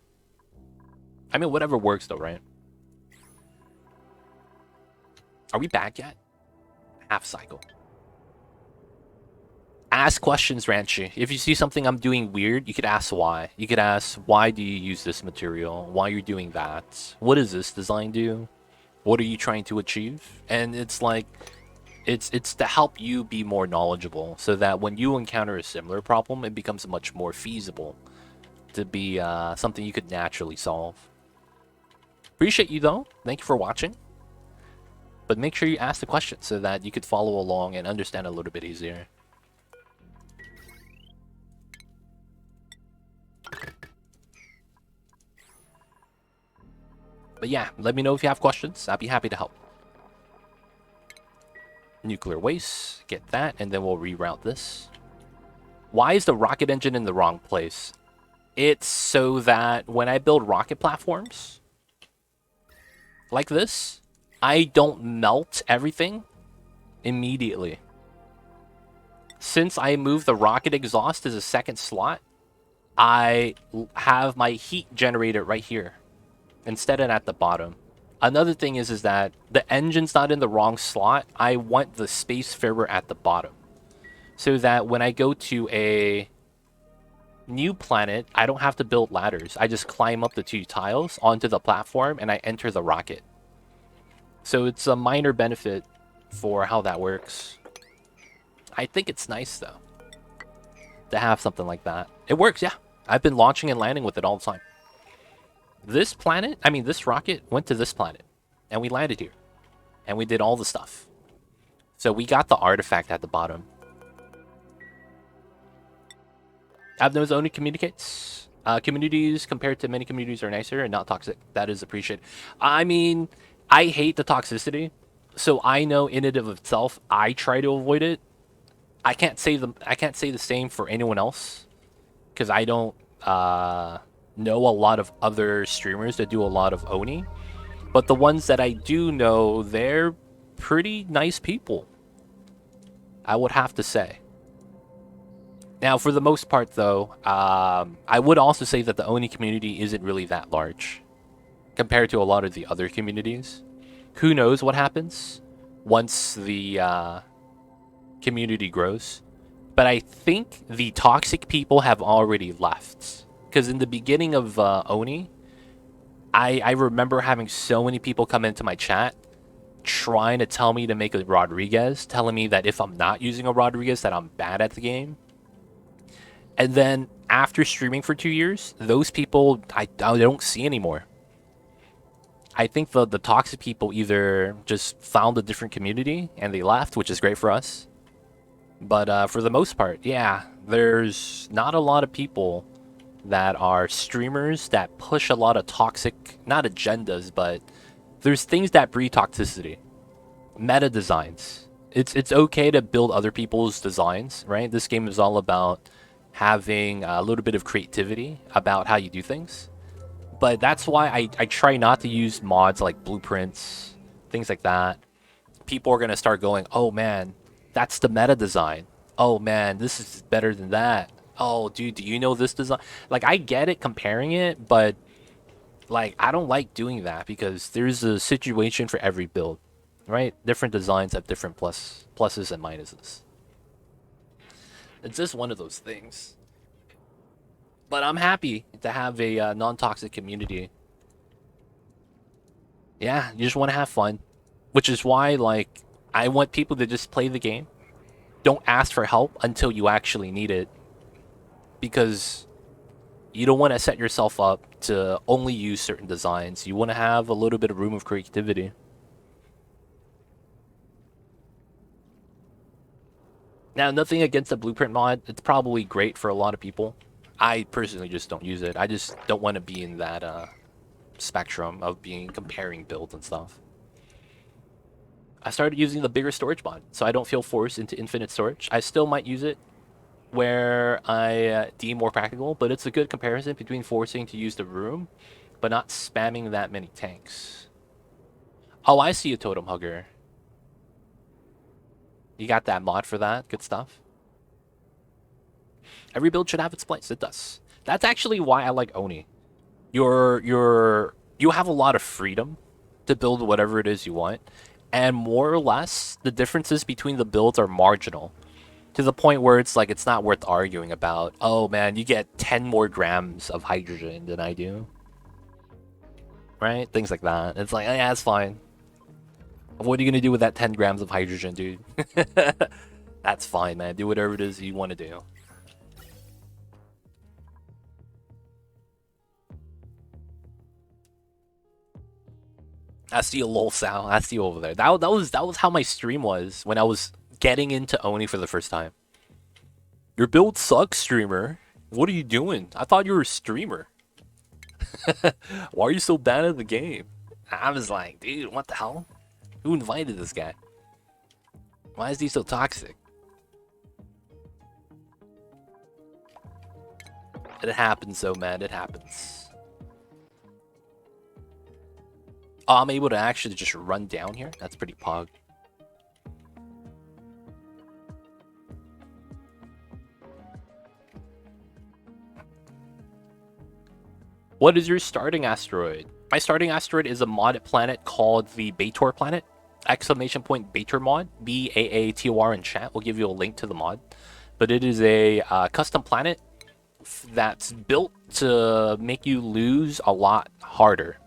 I mean, whatever works though, right? Are we back yet? Half cycle. Ask questions, Ranchi. If you see something I'm doing weird, you could ask why. You could ask, why do you use this material? Why you're doing that? What does this design do? What are you trying to achieve? And it's like, it's to help you be more knowledgeable so that when you encounter a similar problem, it becomes much more feasible to be something you could naturally solve. Appreciate you though. Thank you for watching. But make sure you ask the question so that you could follow along and understand a little bit easier. But yeah, let me know if you have questions. I'd be happy to help. Nuclear waste, get that, and then we'll reroute this. Why is the rocket engine in the wrong place? It's so that when I build rocket platforms, like this, I don't melt everything immediately. Since I moved the rocket exhaust as a second slot, I have my heat generator right here instead of at the bottom. Another thing is that the engine's not in the wrong slot. I want the spacefarer at the bottom, so that when I go to a new planet, I don't have to build ladders. I just climb up the 2 tiles onto the platform and I enter the rocket. So it's a minor benefit for how that works. I think it's nice though to have something like that. It works, yeah. I've been launching and landing with it all the time. This planet, I mean this rocket went to this planet and we landed here and we did all the stuff. So we got the artifact at the bottom. Abnos only communicates. Communities compared to many communities are nicer and not toxic. That is appreciated. I mean, I hate the toxicity, so I know in and of itself, I try to avoid it. I can't say the same for anyone else because I don't know a lot of other streamers that do a lot of Oni. But the ones that I do know, they're pretty nice people, I would have to say. Now, for the most part, though, I would also say that the Oni community isn't really that large compared to a lot of the other communities. Who knows what happens once the community grows? But I think the toxic people have already left. Because in the beginning of Oni, I remember having so many people come into my chat trying to tell me to make a Rodriguez, telling me that if I'm not using a Rodriguez, that I'm bad at the game. And then after streaming for 2 years, those people I don't see anymore. I think the toxic people either just found a different community and they left, which is great for us. But for the most part, yeah, there's not a lot of people that are streamers that push a lot of toxic, not agendas, but there's things that breed toxicity. Meta designs. It's okay to build other people's designs, right? This game is all about having a little bit of creativity about how you do things. But that's why I try not to use mods like blueprints, things like that. People are going to start going, oh man, that's the meta design. Oh man, this is better than that. Oh, dude, do you know this design? Like, I get it comparing it, but like, I don't like doing that because there's a situation for every build, right? Different designs have different pluses and minuses. It's just one of those things. But I'm happy to have a non-toxic community. Yeah, you just want to have fun, which is why like I want people to just play the game. Don't ask for help until you actually need it, because you don't want to set yourself up to only use certain designs. You want to have a little bit of room of creativity. Now, nothing against the blueprint mod. It's probably great for a lot of people. I personally just don't use it. I just don't want to be in that spectrum of being comparing builds and stuff. I started using the bigger storage mod, so I don't feel forced into infinite storage. I still might use it where I deem more practical, but it's a good comparison between forcing to use the room, but not spamming that many tanks. Oh, I see a totem hugger. You got that mod for that? Good stuff. Every build should have its place. It does. That's actually why I like Oni. You have a lot of freedom to build whatever it is you want, and more or less the differences between the builds are marginal, to the point where it's like it's not worth arguing about. Oh man, you get 10 more grams of hydrogen than I do, right? Things like that. It's like, yeah, it's fine. What are you gonna do with that 10 grams of hydrogen, dude? That's fine, man. Do whatever it is you want to do. I see a lol Sal. I see you over there. That was how my stream was when I was getting into Oni for the first time. Your build sucks, streamer. What are you doing? I thought you were a streamer. Why are you so bad at the game? I was like, dude, what the hell? Who invited this guy? Why is he so toxic? It happens, though, man. It happens. I'm able to actually just run down here. That's pretty pog. What is your starting asteroid? My starting asteroid is a modded planet called the Baator planet. Exclamation point Baator Mod. Baator in chat. We'll give you a link to the mod. But it is a custom planet that's built to make you lose a lot harder.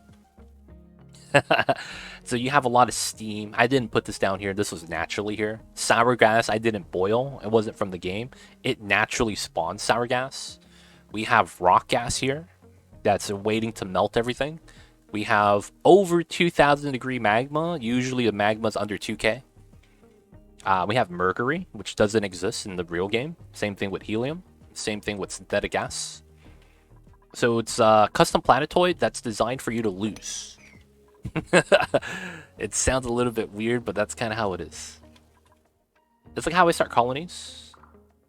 So you have a lot of steam. I didn't put this down here. This was naturally here. Sour gas I didn't boil. It wasn't from the game. It naturally spawns sour gas. We have rock gas here that's waiting to melt everything. We have over 2,000 degree magma. Usually the magma's under 2K. We have mercury, which doesn't exist in the real game. Same thing with helium. Same thing with synthetic gas. So it's a custom planetoid that's designed for you to lose. It sounds a little bit weird, but that's kind of how it is. It's like how I start colonies.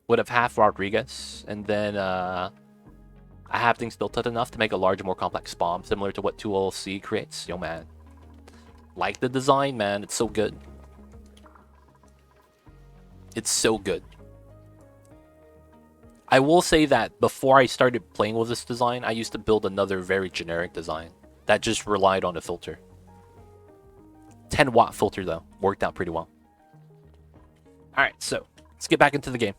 Would have half Rodriguez, and then I have things built up enough to make a larger, more complex bomb, similar to what 2LC creates. Yo, man. Like the design, man. It's so good. It's so good. I will say that before I started playing with this design, I used to build another very generic design that just relied on a filter. 10-watt filter, though. Worked out pretty well. Alright, so let's get back into the game.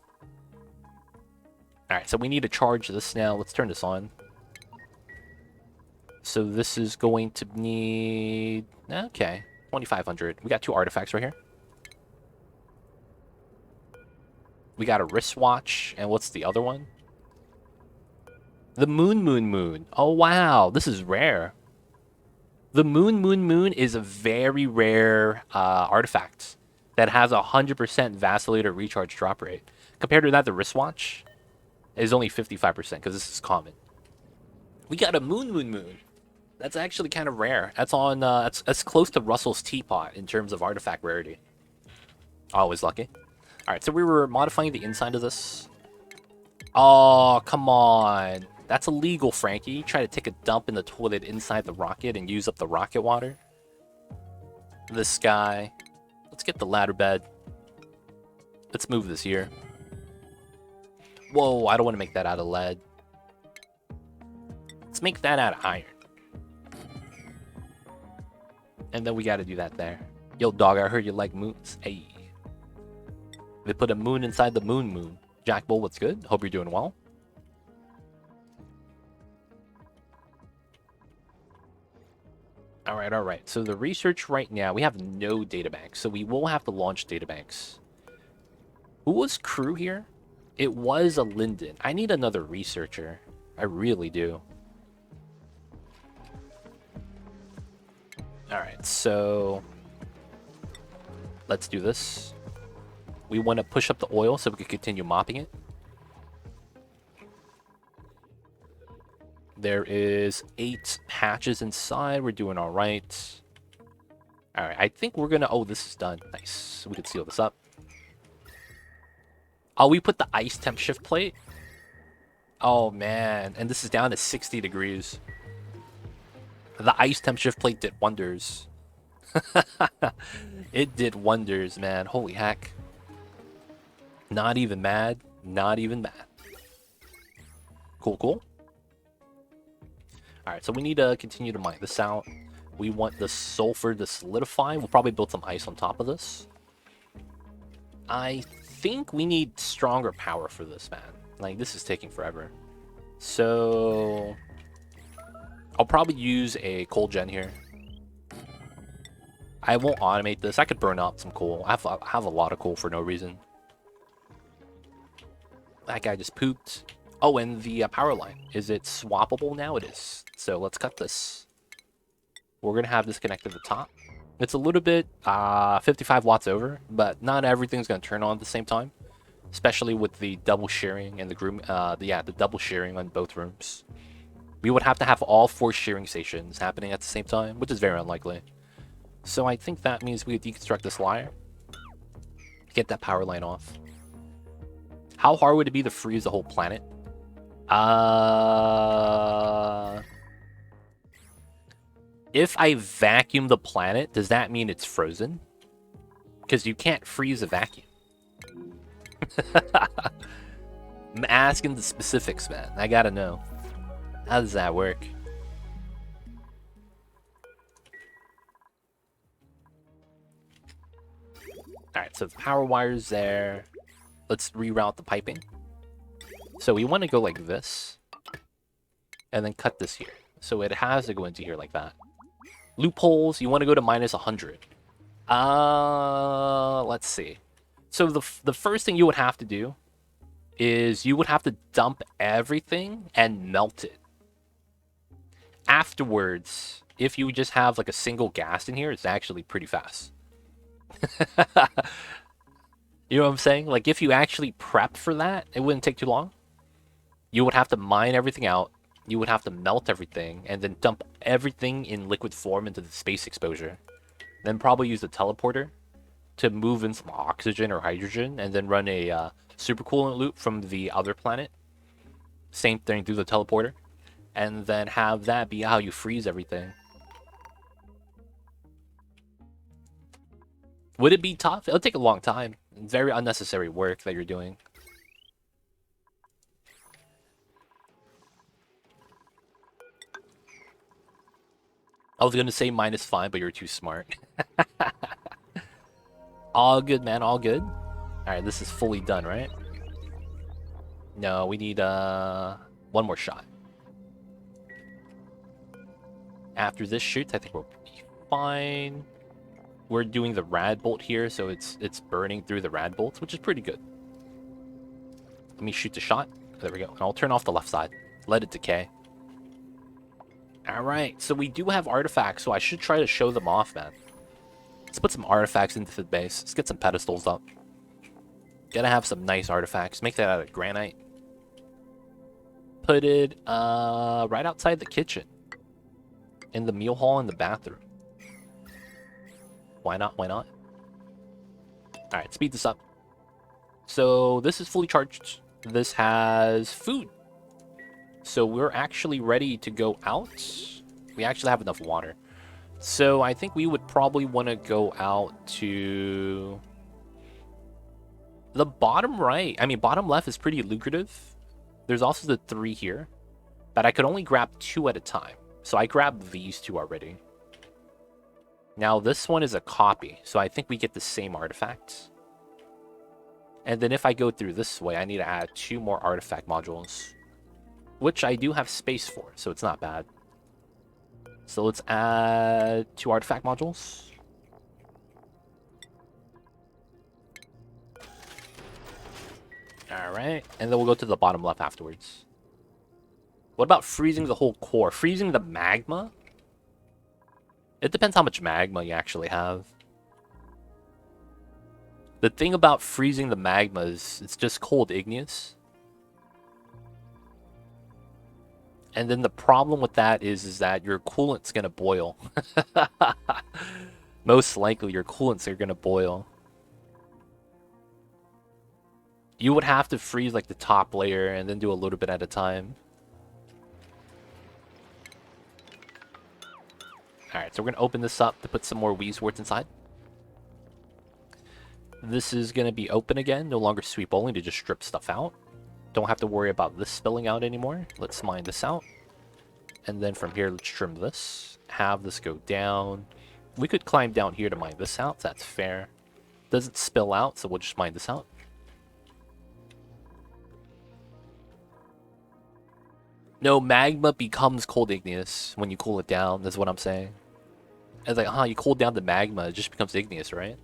Alright, so we need to charge this now. Let's turn this on. So this is going to need... Okay, 2,500. We got 2 artifacts right here. We got a wristwatch, and what's the other one? The Moon. Oh, wow. This is rare. The Moon is a very rare artifact that has a 100% vacillator recharge drop rate. Compared to that, the wristwatch is only 55% because this is common. We got a Moon. That's actually kind of rare. That's on. That's close to Russell's teapot in terms of artifact rarity. Always lucky. All right, so we were modifying the inside of this. Oh, come on. That's illegal, Frankie. You try to take a dump in the toilet inside the rocket and use up the rocket water. This guy. Let's get the ladder bed. Let's move this here. Whoa, I don't want to make that out of lead. Let's make that out of iron. And then we got to do that there. Yo, dog, I heard you like moons. Hey. They put a moon inside the moon. Jack Bull, what's good? Hope you're doing well. All right. So the research right now, we have no databanks, so we will have to launch databanks. Who was crew here? It was a Linden. I need another researcher. I really do. All right, so let's do this. We want to push up the oil so we can continue mopping it. There is 8 hatches inside. We're doing all right. All right, I think we're going to... Oh, this is done. Nice. We can seal this up. Oh, we put the ice temp shift plate. Oh, man. And this is down to 60 degrees. The ice temp shift plate did wonders. It did wonders, man. Holy heck. Not even mad. Not even mad. Cool. Alright, so we need to continue to mine this out. We want the sulfur to solidify. We'll probably build some ice on top of this. I think we need stronger power for this, man. Like, this is taking forever. So... I'll probably use a coal gen here. I won't automate this. I could burn up some coal. I have a lot of coal for no reason. That guy just pooped. Oh, and the power line. Is it swappable now? It is. So let's cut this. We're going to have this connected to the top. It's a little bit 55 watts over, but not everything's going to turn on at the same time. Especially with the double shearing and the double shearing on both rooms. We would have to have all 4 shearing stations happening at the same time, which is very unlikely. So I think that means we would deconstruct this wire. Get that power line off. How hard would it be to freeze the whole planet? If I vacuum the planet, does that mean it's frozen? Because you can't freeze a vacuum. I'm asking the specifics, man. I gotta know. How does that work? Alright, so the power wire's there. Let's reroute the piping. So we want to go like this. And then cut this here. So it has to go into here like that. Loopholes, you want to go to minus 100. Let's see. So the first thing you would have to do is you would have to dump everything and melt it. Afterwards, if you just have like a single gas in here, it's actually pretty fast. You know what I'm saying? Like if you actually prep for that, it wouldn't take too long. You would have to mine everything out. You would have to melt everything and then dump everything in liquid form into the space exposure. Then probably use the teleporter to move in some oxygen or hydrogen and then run a supercoolant loop from the other planet. Same thing through the teleporter. And then have that be how you freeze everything. Would it be tough? It'll take a long time. Very unnecessary work that you're doing. I was gonna say -5, but you're too smart. All good, man. All good. All right, this is fully done, right? No, we need one more shot. After this shoot, I think we'll be fine. We're doing the rad bolt here, so it's burning through the rad bolts, which is pretty good. Let me shoot the shot. There we go. And I'll turn off the left side. Let it decay. Alright, so we do have artifacts, so I should try to show them off, man. Let's put some artifacts into the base. Let's get some pedestals up. Gotta have some nice artifacts. Make that out of granite. Put it right outside the kitchen. In the meal hall and the bathroom. Why not? Why not? Alright, speed this up. So this is fully charged. This has food. So we're actually ready to go out. We actually have enough water. So I think we would probably want to go out to the bottom right. I mean, bottom left is pretty lucrative. There's also the 3 here. But I could only grab 2 at a time. So I grabbed these 2 already. Now this one is a copy. So I think we get the same artifacts. And then if I go through this way, I need to add 2 more artifact modules. Which I do have space for, so it's not bad. So let's add 2 artifact modules. Alright, and then we'll go to the bottom left afterwards. What about freezing the whole core? Freezing the magma? It depends how much magma you actually have. The thing about freezing the magma is it's just cold igneous. And then the problem with that is that your coolant's gonna boil. Most likely your coolants are gonna boil. You would have to freeze like the top layer and then do a little bit at a time. Alright, so we're gonna open this up to put some more Weezeworts inside. This is gonna be open again, no longer sweep only to just strip stuff out. Don't have to worry about this spilling out anymore. Let's mine this out. And then from here, let's trim this. Have this go down. We could climb down here to mine this out. That's fair. Doesn't spill out, so we'll just mine this out. No, magma becomes cold igneous when you cool it down. That's what I'm saying. It's like, you cool down the magma, it just becomes igneous, right?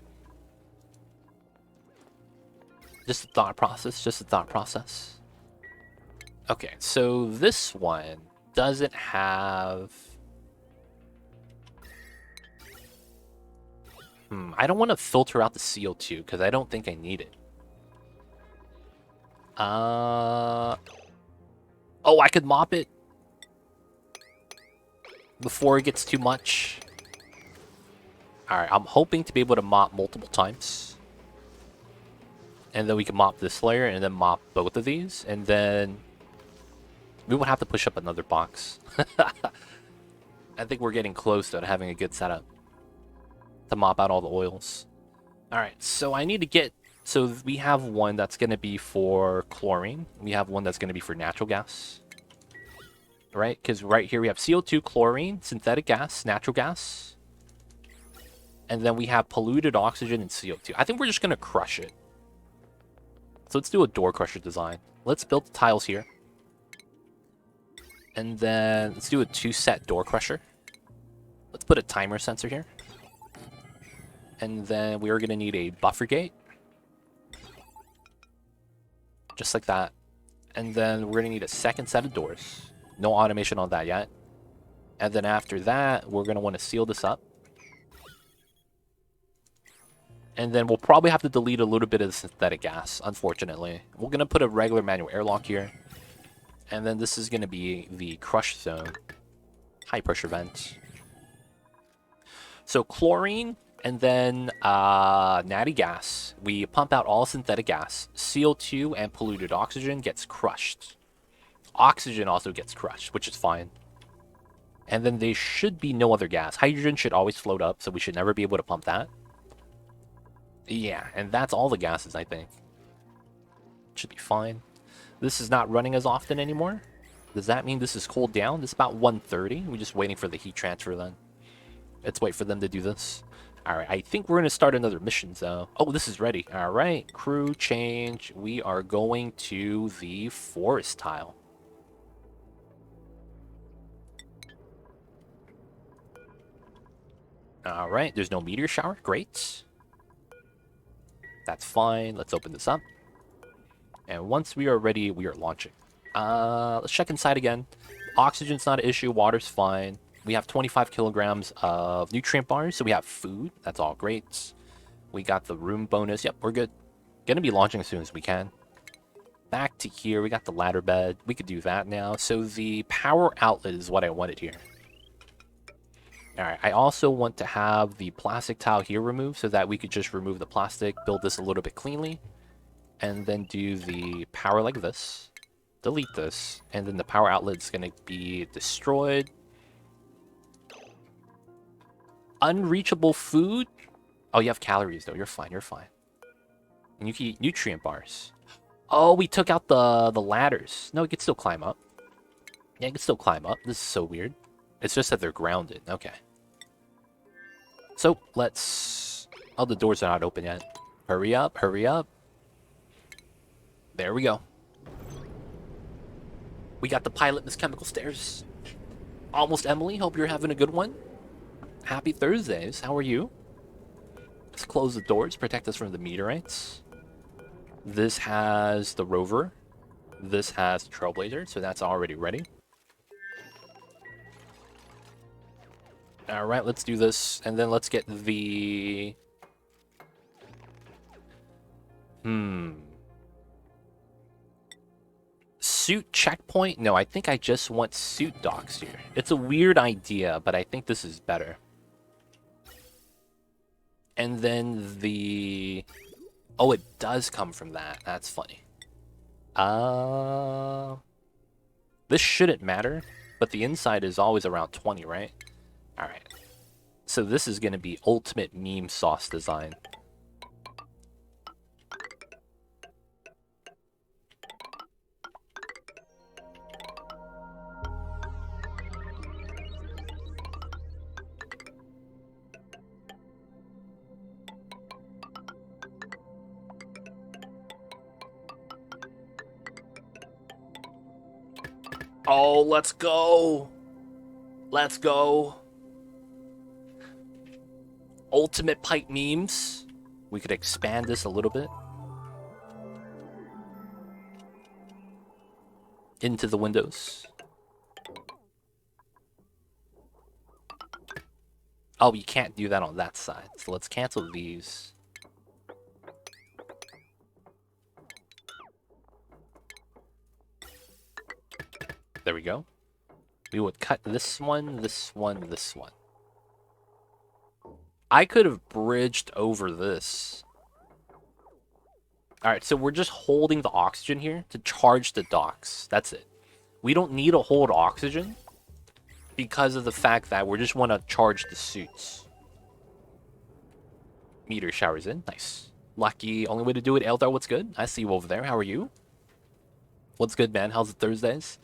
Just a thought process, just a thought process. Okay, so this one doesn't have... I don't want to filter out the CO2 because I don't think I need it. Oh, I could mop it before it gets too much. Alright, I'm hoping to be able to mop multiple times. And then we can mop this layer and then mop both of these. And then we would have to push up another box. I think we're getting close to having a good setup to mop out all the oils. All right, so I need to get... So we have one that's going to be for chlorine. We have one that's going to be for natural gas. Right? Because right here we have CO2, chlorine, synthetic gas, natural gas. And then we have polluted oxygen and CO2. I think we're just going to crush it. So let's do a door crusher design. Let's build the tiles here. And then let's do a 2-set door crusher. Let's put a timer sensor here. And then we are going to need a buffer gate. Just like that. And then we're going to need a second set of doors. No automation on that yet. And then after that, we're going to want to seal this up. And then we'll probably have to delete a little bit of the synthetic gas, unfortunately. We're going to put a regular manual airlock here. And then this is going to be the crush zone. High pressure vent. So chlorine and then natty gas. We pump out all synthetic gas. CO2 and polluted oxygen gets crushed. Oxygen also gets crushed, which is fine. And then there should be no other gas. Hydrogen should always float up, so we should never be able to pump that. Yeah, and that's all the gases, I think. Should be fine. This is not running as often anymore. Does that mean this is cooled down? This is about 130. We're just waiting for the heat transfer then. Let's wait for them to do this. Alright, I think we're going to start another mission, though. Oh, this is ready. Alright, crew change. We are going to the forest tile. Alright, there's no meteor shower. Great. That's fine. Let's open this up. And once we are ready, we are launching. Let's check inside again. Oxygen's not an issue. Water's fine. We have 25 kilograms of nutrient bars, so we have food. That's all great. We got the room bonus. Yep, we're good. Gonna be launching as soon as we can. Back to here. We got the ladder bed. We could do that now. So the power outlet is what I wanted here. Alright, I also want to have the plastic tile here removed so that we could just remove the plastic, build this a little bit cleanly, and then do the power like this. Delete this, and then the power outlet is going to be destroyed. Unreachable food? Oh, you have calories though. You're fine, you're fine. And you can eat nutrient bars. Oh, we took out the ladders. No, you can still climb up. Yeah, you can still climb up. This is so weird. It's just that they're grounded. Okay. So, let's... Oh, the doors are not open yet. Hurry up, hurry up. There we go. We got the pilot Miss Chemical Stairs. Almost Emily, hope you're having a good one. Happy Thursdays, how are you? Let's close the doors, protect us from the meteorites. This has the rover. This has the trailblazer, so that's already ready. Alright, let's do this, and then let's get the... Suit checkpoint? No, I think I just want suit docks here. It's a weird idea, but I think this is better. And then the... Oh, it does come from that. That's funny. This shouldn't matter, but the inside is always around 20, right? Alright. So this is going to be ultimate meme sauce design. Oh, let's go. Let's go. Ultimate pipe memes. We could expand this a little bit. Into the windows. Oh, you can't do that on that side. So let's cancel these. There we go. We would cut this one, this one, this one. I could have bridged over this. Alright, so we're just holding the oxygen here to charge the docks. That's it. We don't need to hold oxygen. because of the fact that we just want to charge the suits. Meteor showers in. Nice. Lucky. Only way to do it. Eldar, what's good? I see you over there. How are you? What's good, man? How's it Thursdays?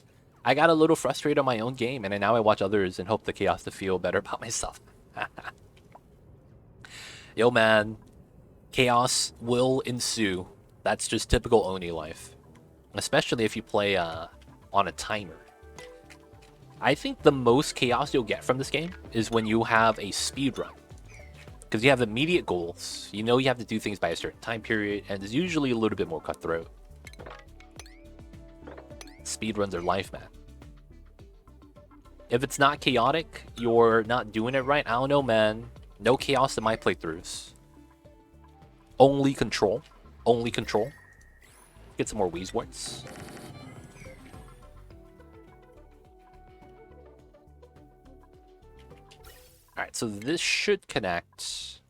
I got a little frustrated on my own game, and now I watch others and hope the chaos to feel better about myself. Yo, man. Chaos will ensue. That's just typical Oni life. Especially if you play on a timer. I think the most chaos you'll get from this game is when you have a speed run. Because you have immediate goals. You know you have to do things by a certain time period, and it's usually a little bit more cutthroat. Speedruns are life, man. If it's not chaotic, you're not doing it right. I don't know, man. No chaos in my playthroughs. Only control. Only control. Get some more Weezeworts. Alright, so this should connect.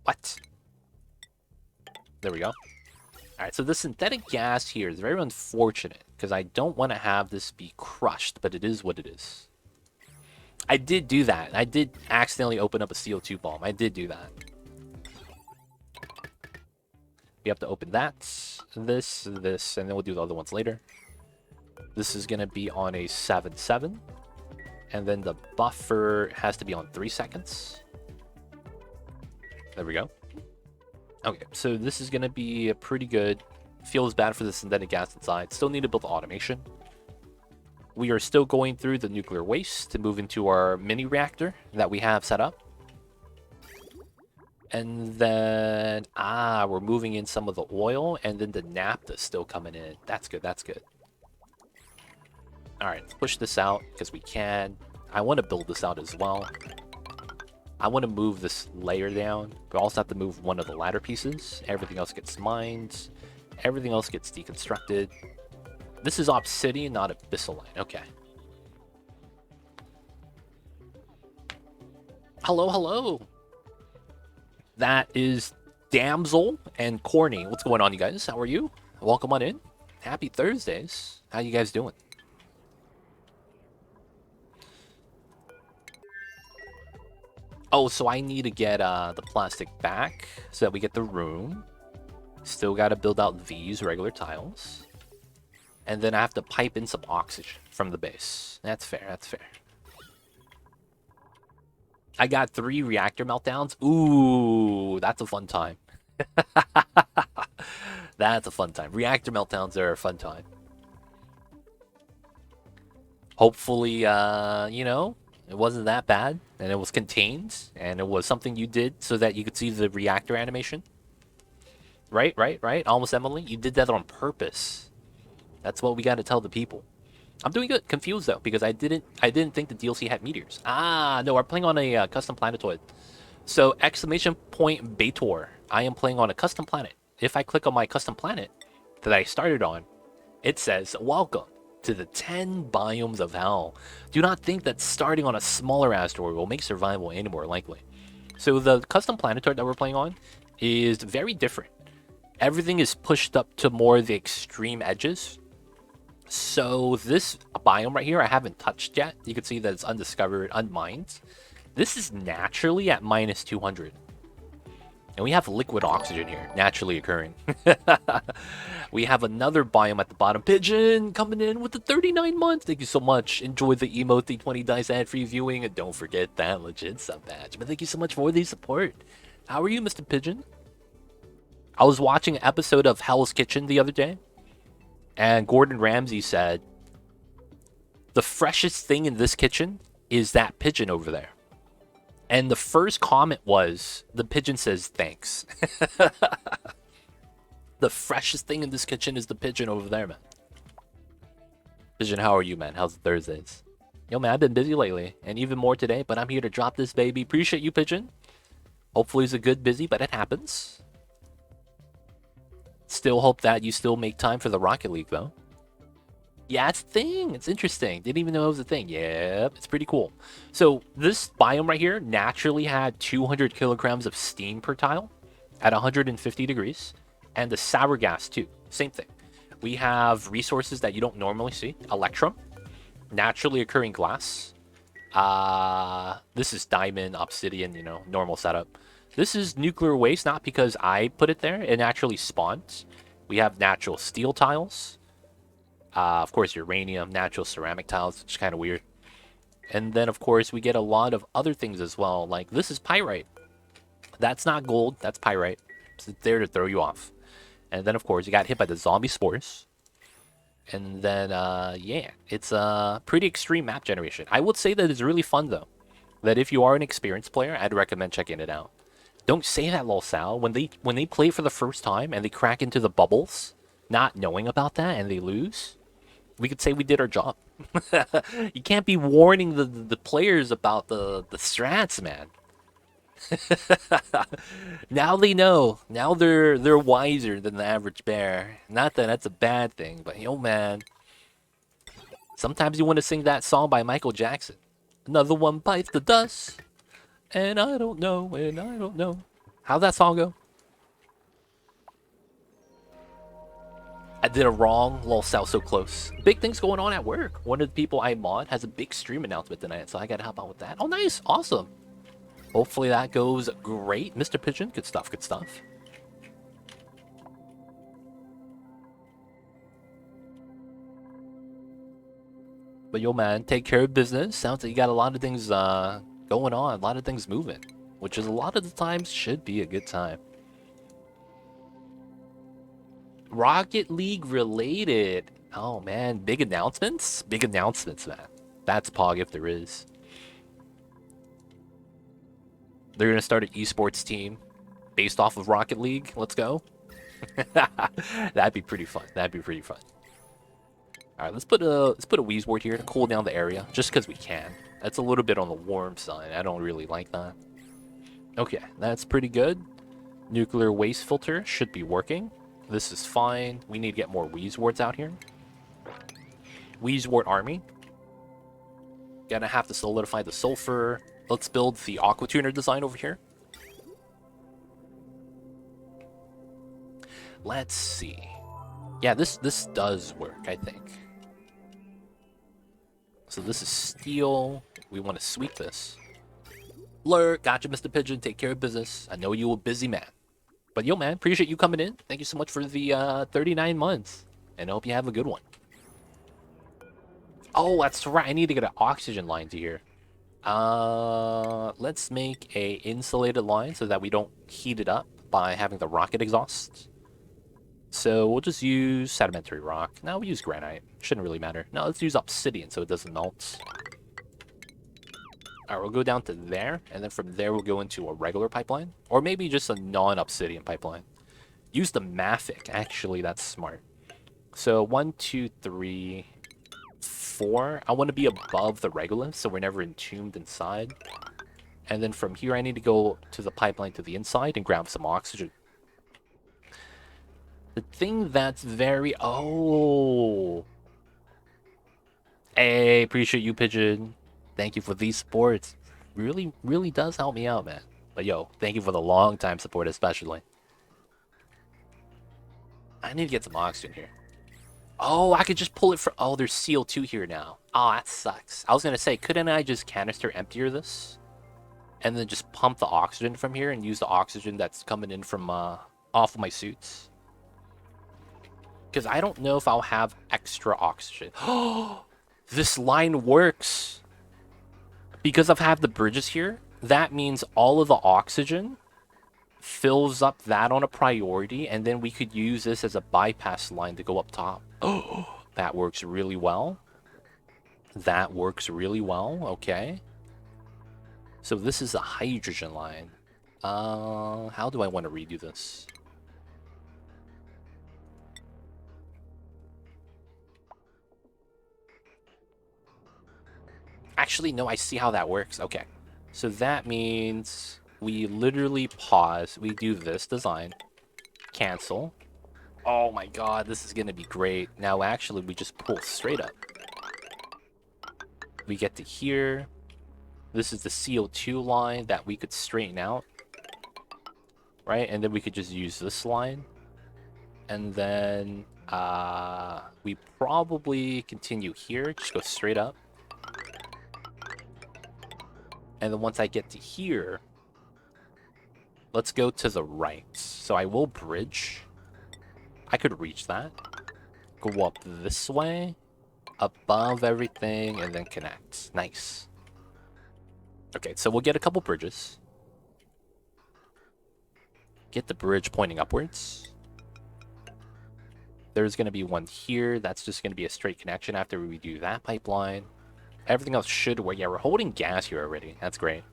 What? There we go. Alright, so the synthetic gas here is very unfortunate, because I don't want to have this be crushed, but it is what it is. I did do that. I did accidentally open up a CO2 bomb. I did do that. We have to open that, this, and then we'll do the other ones later. This is going to be on a 7-7. And then the buffer has to be on 3 seconds. There we go. Okay, so this is going to be pretty good. Feels bad for the synthetic gas inside. Still need to build the automation. We are still going through the nuclear waste to move into our mini reactor that we have set up. And then, we're moving in some of the oil, and then the naphtha still coming in. That's good, that's good. Alright, let's push this out, because we can. I want to build this out as well. I want to move this layer down. We also have to move one of the ladder pieces. Everything else gets mined. Everything else gets deconstructed. This is obsidian, not abyssaline. Okay. Hello, hello. That is Damsel and Corny. What's going on, you guys? How are you? Welcome on in. Happy Thursdays. How you guys doing? Oh, so I need to get the plastic back so that we get the room. Still got to build out these regular tiles. And then I have to pipe in some oxygen from the base. That's fair, that's fair. I got 3 reactor meltdowns. Ooh, that's a fun time. That's a fun time. Reactor meltdowns are a fun time. Hopefully, you know, it wasn't that bad, and it was contained, and it was something you did so that you could see the reactor animation. Right? Almost Emily, you did that on purpose. That's what we got to tell the people. I'm doing good. Confused though, because I didn't think the DLC had meteors. No, we're playing on a custom planetoid. So exclamation point Baator. I am playing on a custom planet. If I click on my custom planet that I started on, it says, "Welcome to the 10 biomes of hell." Do not think that starting on a smaller asteroid will make survival any more likely. So the custom planetoid that we're playing on is very different. Everything is pushed up to more the extreme edges. So this biome right here, I haven't touched yet. You can see that it's undiscovered, unmined. This is naturally at minus 200. And we have liquid oxygen here, naturally occurring. We have another biome at the bottom. Pigeon coming in with the 39 months. Thank you so much. Enjoy the emote, the 20 dice ad-free viewing. And don't forget that legit sub badge. But thank you so much for the support. How are you, Mr. Pigeon? I was watching an episode of Hell's Kitchen the other day. And Gordon Ramsay said, the freshest thing in this kitchen is that pigeon over there. And the first comment was, the pigeon says, thanks. The freshest thing in this kitchen is the pigeon over there, man. Pigeon, how are you, man? How's the Thursdays? Yo, man, I've been busy lately, and even more today, but I'm here to drop this baby. Appreciate you, Pigeon. Hopefully it's a good busy, but it happens. Still hope that you still make time for the Rocket League, though. Yeah, it's a thing. It's interesting. Didn't even know it was a thing. Yep, it's pretty cool. So this biome right here naturally had 200 kilograms of steam per tile at 150 degrees. And the sour gas, too. Same thing. We have resources that you don't normally see. Electrum. naturally occurring glass. This is diamond, obsidian, you know, normal setup. This is nuclear waste, not because I put it there. It naturally spawns. We have natural steel tiles. Of course, uranium, natural ceramic tiles, which is kind of weird. And then, of course, we get a lot of other things as well. Like, this is pyrite. That's not gold, that's pyrite. It's there to throw you off. And then, of course, you got hit by the zombie spores. And then, yeah, it's a pretty extreme map generation. I would say that it's really fun, though. That if you are an experienced player, I'd recommend checking it out. Don't say that, lol Sal. When they play for the first time and they crack into the bubbles, not knowing about that, and they lose, we could say we did our job. You can't be warning the players about the strats, man. Now they know. Now they're wiser than the average bear. Not that that's a bad thing, but yo man, sometimes you want to sing that song by Michael Jackson. Another one bites the dust, and I don't know, and I don't know. How'd that song go? I did it wrong. Lol, Sal, so close. Big things going on at work. One of the people I mod has a big stream announcement tonight, so I gotta help out with that. Oh, nice, awesome. Hopefully that goes great, Mr. Pigeon. Good stuff, good stuff. But yo, man, take care of business. Sounds like you got a lot of things going on, a lot of things moving, which is a lot of the times should be a good time. Rocket League related. Oh man, big announcements? Big announcements, man. That's Pog if there is. They're gonna start an esports team based off of Rocket League. Let's go. That'd be pretty fun. That'd be pretty fun. All right, let's put a Weezwort here to cool down the area, just because we can. That's a little bit on the warm side. I don't really like that. Okay, that's pretty good. Nuclear waste filter should be working. This is fine. We need to get more Weezworts out here. Weezwort army. Gonna have to solidify the sulfur. Let's build the aqua tuner design over here. Let's see. Yeah, this does work, I think. So this is steel. We want to sweep this. Lurk, gotcha, Mr. Pigeon. Take care of business. I know you a busy man. But yo, man, appreciate you coming in. Thank you so much for the 39 months. And I hope you have a good one. Oh, that's right. I need to get an oxygen line to here. Let's make a insulated line so that we don't heat it up by having the rocket exhaust. So we'll just use sedimentary rock. No, we use granite. Shouldn't really matter. No, let's use obsidian so it doesn't melt. Alright, we'll go down to there, and then from there we'll go into a regular pipeline. Or maybe just a non-obsidian pipeline. Use the mafic. Actually, that's smart. So 1, 2, 3, 4. I want to be above the regolith, so we're never entombed inside. And then from here I need to go to the pipeline to the inside and grab some oxygen. The thing that's very... Oh! Hey, appreciate you, Pigeon. Thank you for these supports. Really, really does help me out, man. But yo, thank you for the long time support especially. I need to get some oxygen here. Oh, I could just pull it from... Oh, there's CO2 here now. Oh, that sucks. I was going to say, couldn't I just canister emptier this? And then just pump the oxygen from here and use the oxygen that's coming in from off of my suits? Because I don't know if I'll have extra oxygen. Oh, this line works. Because I've had the bridges here, that means all of the oxygen fills up that on a priority, and then we could use this as a bypass line to go up top. Oh, that works really well. That works really well, okay. So this is a hydrogen line. How do I want to redo this? Actually, no, I see how that works. Okay. So that means we literally pause. We do this design. Cancel. Oh my god, this is going to be great. Now, actually, we just pull straight up. We get to here. This is the CO2 line that we could straighten out. Right? And then we could just use this line. And then We probably continue here, just go straight up. And then once I get to here, let's go to the right. So I will bridge. I could reach that. Go up this way, above everything, and then connect. Nice. Okay, so we'll get a couple bridges. Get the bridge pointing upwards. There's going to be one here. That's just going to be a straight connection after we do that pipeline. Everything else should work. Yeah, we're holding gas here already. That's great.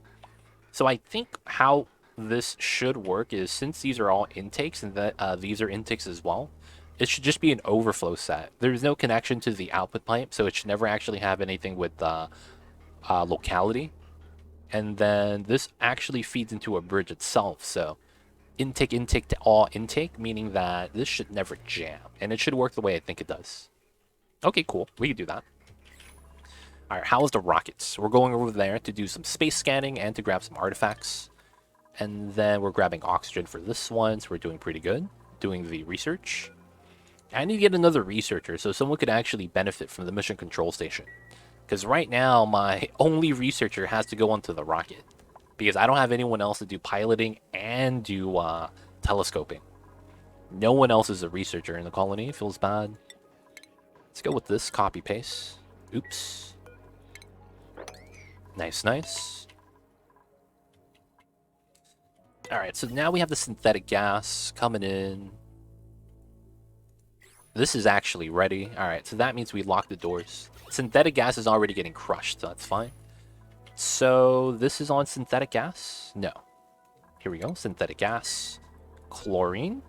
So I think how this should work is, since these are all intakes and that these are intakes as well, it should just be an overflow set. There's no connection to the output pipe, so it should never actually have anything with locality. And then this actually feeds into a bridge itself, so intake to all intake, meaning that this should never jam, and it should work the way I think it does. Okay, cool. We can do that. All right, how's the rockets? We're going over there to do some space scanning and to grab some artifacts. And then we're grabbing oxygen for this one, so we're doing pretty good. Doing the research. I need to get another researcher so someone could actually benefit from the mission control station. Because right now, my only researcher has to go onto the rocket. Because I don't have anyone else to do piloting and do telescoping. No one else is a researcher in the colony. It feels bad. Let's go with this copy paste. Oops. Nice, nice. Alright, so now we have the synthetic gas coming in. This is actually ready. Alright, so that means we lock the doors. Synthetic gas is already getting crushed, so that's fine. So this is on synthetic gas? No. Here we go. Synthetic gas. Chlorine.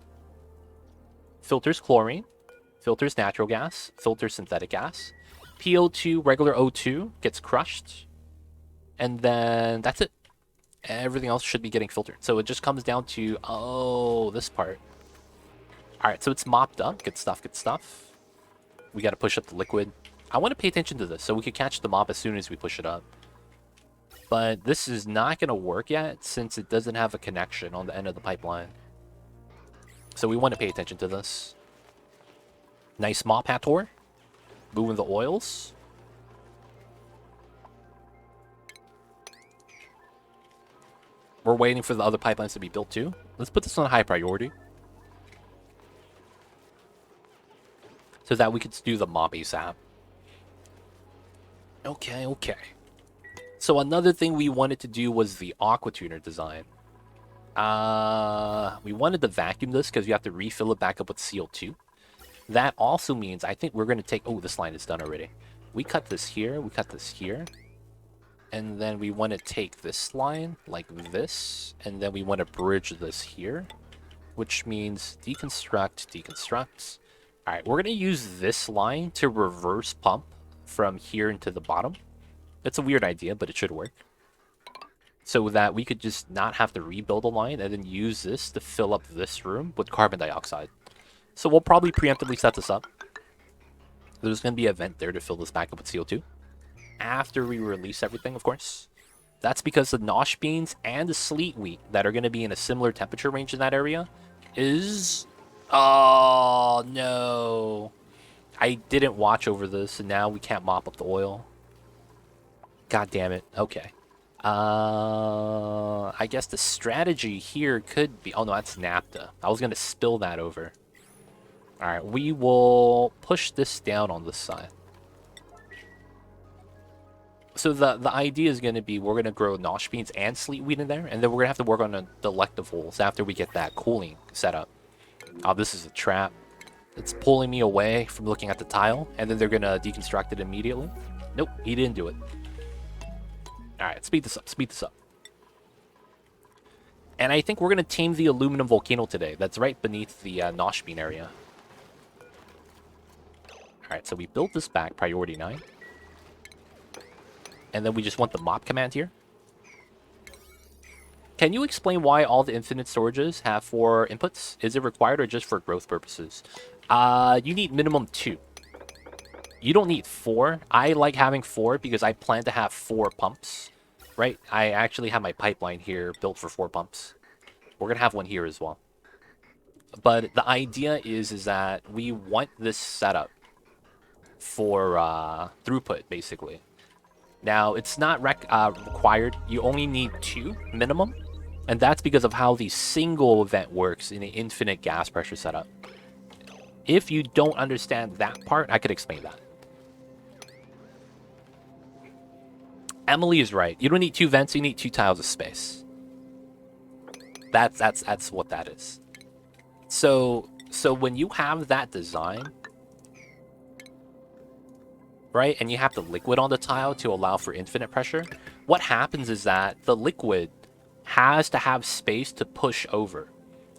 Filters chlorine. Filters natural gas. Filters synthetic gas. PO2, regular O2 gets crushed. And then that's it. Everything else should be getting filtered. So it just comes down to, oh, this part. Alright, so it's mopped up. Good stuff, good stuff. We got to push up the liquid. I want to pay attention to this so we can catch the mop as soon as we push it up. But this is not going to work yet since it doesn't have a connection on the end of the pipeline. So we want to pay attention to this. Nice mop, Hator. Moving the oils. We're waiting for the other pipelines to be built too. Let's put this on high priority. So that we could do the mop ASAP. Okay, okay. So another thing we wanted to do was the aqua tuner design. We wanted to vacuum this because you have to refill it back up with CO2. That also means I think we're going to take... Oh, this line is done already. We cut this here. We cut this here. And then we want to take this line like this. And then we want to bridge this here. Which means deconstruct, deconstruct. Alright, we're going to use this line to reverse pump from here into the bottom. It's a weird idea, but it should work. So that we could just not have to rebuild a line and then use this to fill up this room with carbon dioxide. So we'll probably preemptively set this up. There's going to be a vent there to fill this back up with CO2. After we release everything, of course. That's because the Nosh Beans and the Sleet Wheat that are going to be in a similar temperature range in that area is... Oh, no. I didn't watch over this, and now we can't mop up the oil. God damn it. Okay. I guess the strategy here could be... Oh, no, that's naphtha. I was going to spill that over. Alright, we will push this down on this side. So the idea is going to be we're going to grow Nosh Beans and Sleet Wheat in there, and then we're going to have to work on the delectables after we get that cooling set up. Oh, this is a trap. It's pulling me away from looking at the tile, and then they're going to deconstruct it immediately. Nope, he didn't do it. Alright, speed this up, speed this up. And I think we're going to tame the aluminum volcano today. That's right beneath the Nosh Bean area. Alright, so we built this back, priority 9. And then we just want the mop command here. Can you explain why all the infinite storages have 4 inputs? Is it required or just for growth purposes? You need minimum 2. You don't need 4. I like having 4 because I plan to have 4 pumps. Right? I actually have my pipeline here built for 4 pumps. We're going to have one here as well. But the idea is that we want this setup for throughput, basically. Now, it's not required. You only need 2 minimum. And that's because of how the single event works in an infinite gas pressure setup. If you don't understand that part, I could explain that. Emily is right. You don't need 2 vents, you need 2 tiles of space. That's what that is. So when you have that design, right, and you have the liquid on the tile to allow for infinite pressure, what happens is that the liquid has to have space to push over.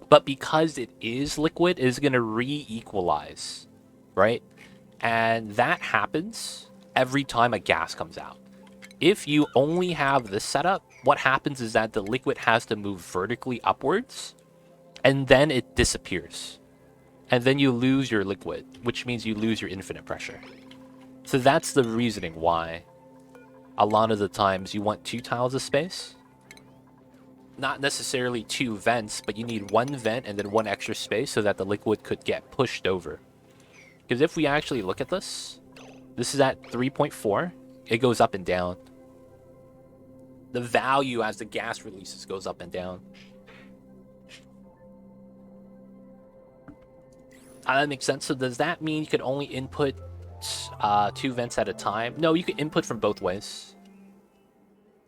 But because it is liquid, it is going to re-equalize, right? And that happens every time a gas comes out. If you only have this setup, what happens is that the liquid has to move vertically upwards, and then it disappears. And then you lose your liquid, which means you lose your infinite pressure. So that's the reasoning why a lot of the times you want 2 tiles of space. Not necessarily 2 vents, but you need 1 vent and then 1 extra space so that the liquid could get pushed over. Because if we actually look at this is at 3.4. It goes up and down. The value as the gas releases goes up and down. That makes sense. So does that mean you could only input 2 vents at a time? No, you could input from both ways.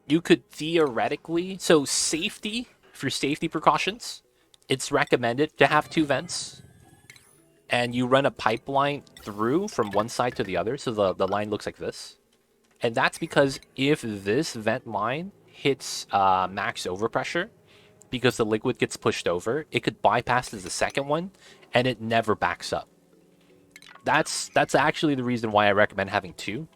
You could theoretically... So safety, for safety precautions, it's recommended to have 2 vents. And you run a pipeline through from one side to the other, so the line looks like this. And that's because if this vent line hits max overpressure, because the liquid gets pushed over, it could bypass the second one, and it never backs up. That's actually the reason why I recommend having 2.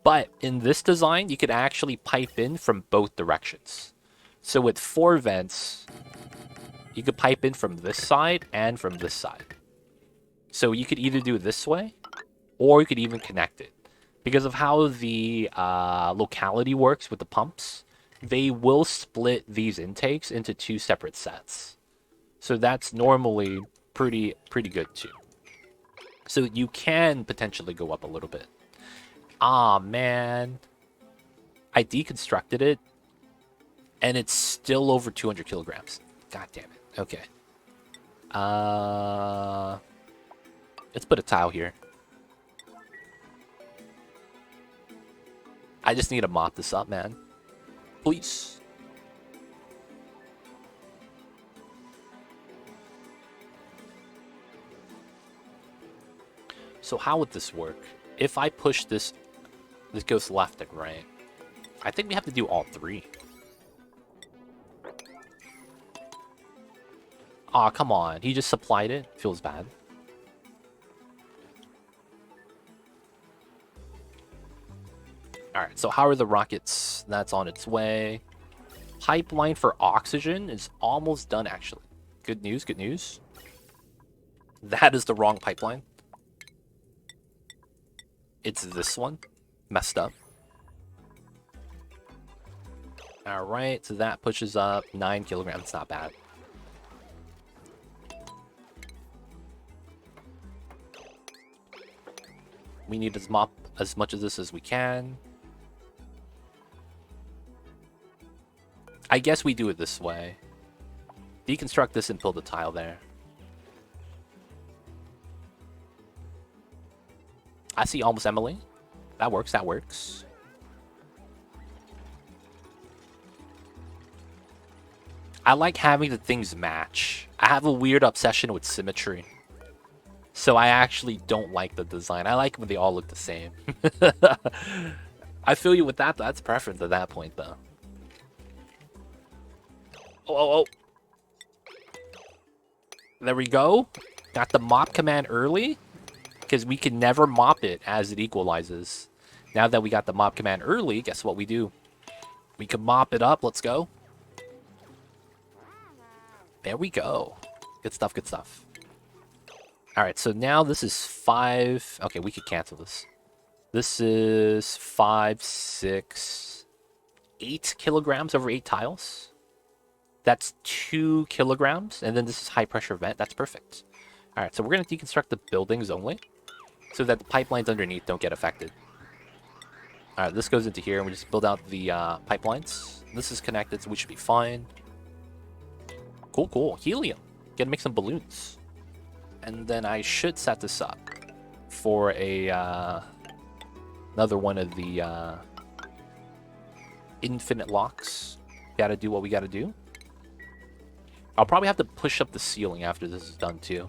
But in this design, you could actually pipe in from both directions. So with 4 vents, you could pipe in from this side and from this side. So you could either do it this way, or you could even connect it. Because of how the locality works with the pumps, they will split these intakes into 2 separate sets. So that's normally pretty good too. So you can potentially go up a little bit. Ah, man. I deconstructed it, and it's still over 200 kilograms. God damn it. Okay. Let's put a tile here. I just need to mop this up, man. Please. So how would this work? If I push this, this goes left and right. I think we have to do all 3. Aw, come on. He just supplied it. Feels bad. Alright, so how are the rockets? That's on its way. Pipeline for oxygen is almost done, actually. Good news, good news. That is the wrong pipeline. It's this one. Messed up. Alright, so that pushes up 9 kilograms. Not bad. We need to mop as much of this as we can. I guess we do it this way. Deconstruct this and build a tile there. I see almost Emily. That works, that works. I like having the things match. I have a weird obsession with symmetry. So I actually don't like the design. I like when they all look the same. I feel you with that. That's preference at that point, though. Oh. There we go. Got the mop command early, because we can never mop it as it equalizes. Now that we got the mop command early, guess what we do? We can mop it up. Let's go. There we go. Good stuff, good stuff. Alright, so now this is 5... Okay, we could cancel this. This is 5, 6, 8 kilograms over 8 tiles. That's 2 kilograms, and then this is high pressure vent. That's perfect. All right, so we're gonna deconstruct the buildings only, so that the pipelines underneath don't get affected. All right, this goes into here, and we just build out the pipelines. This is connected, so we should be fine. Cool, cool. Helium. Gonna make some balloons. And then I should set this up for a another one of the infinite locks. Gotta do what we gotta do. I'll probably have to push up the ceiling after this is done too.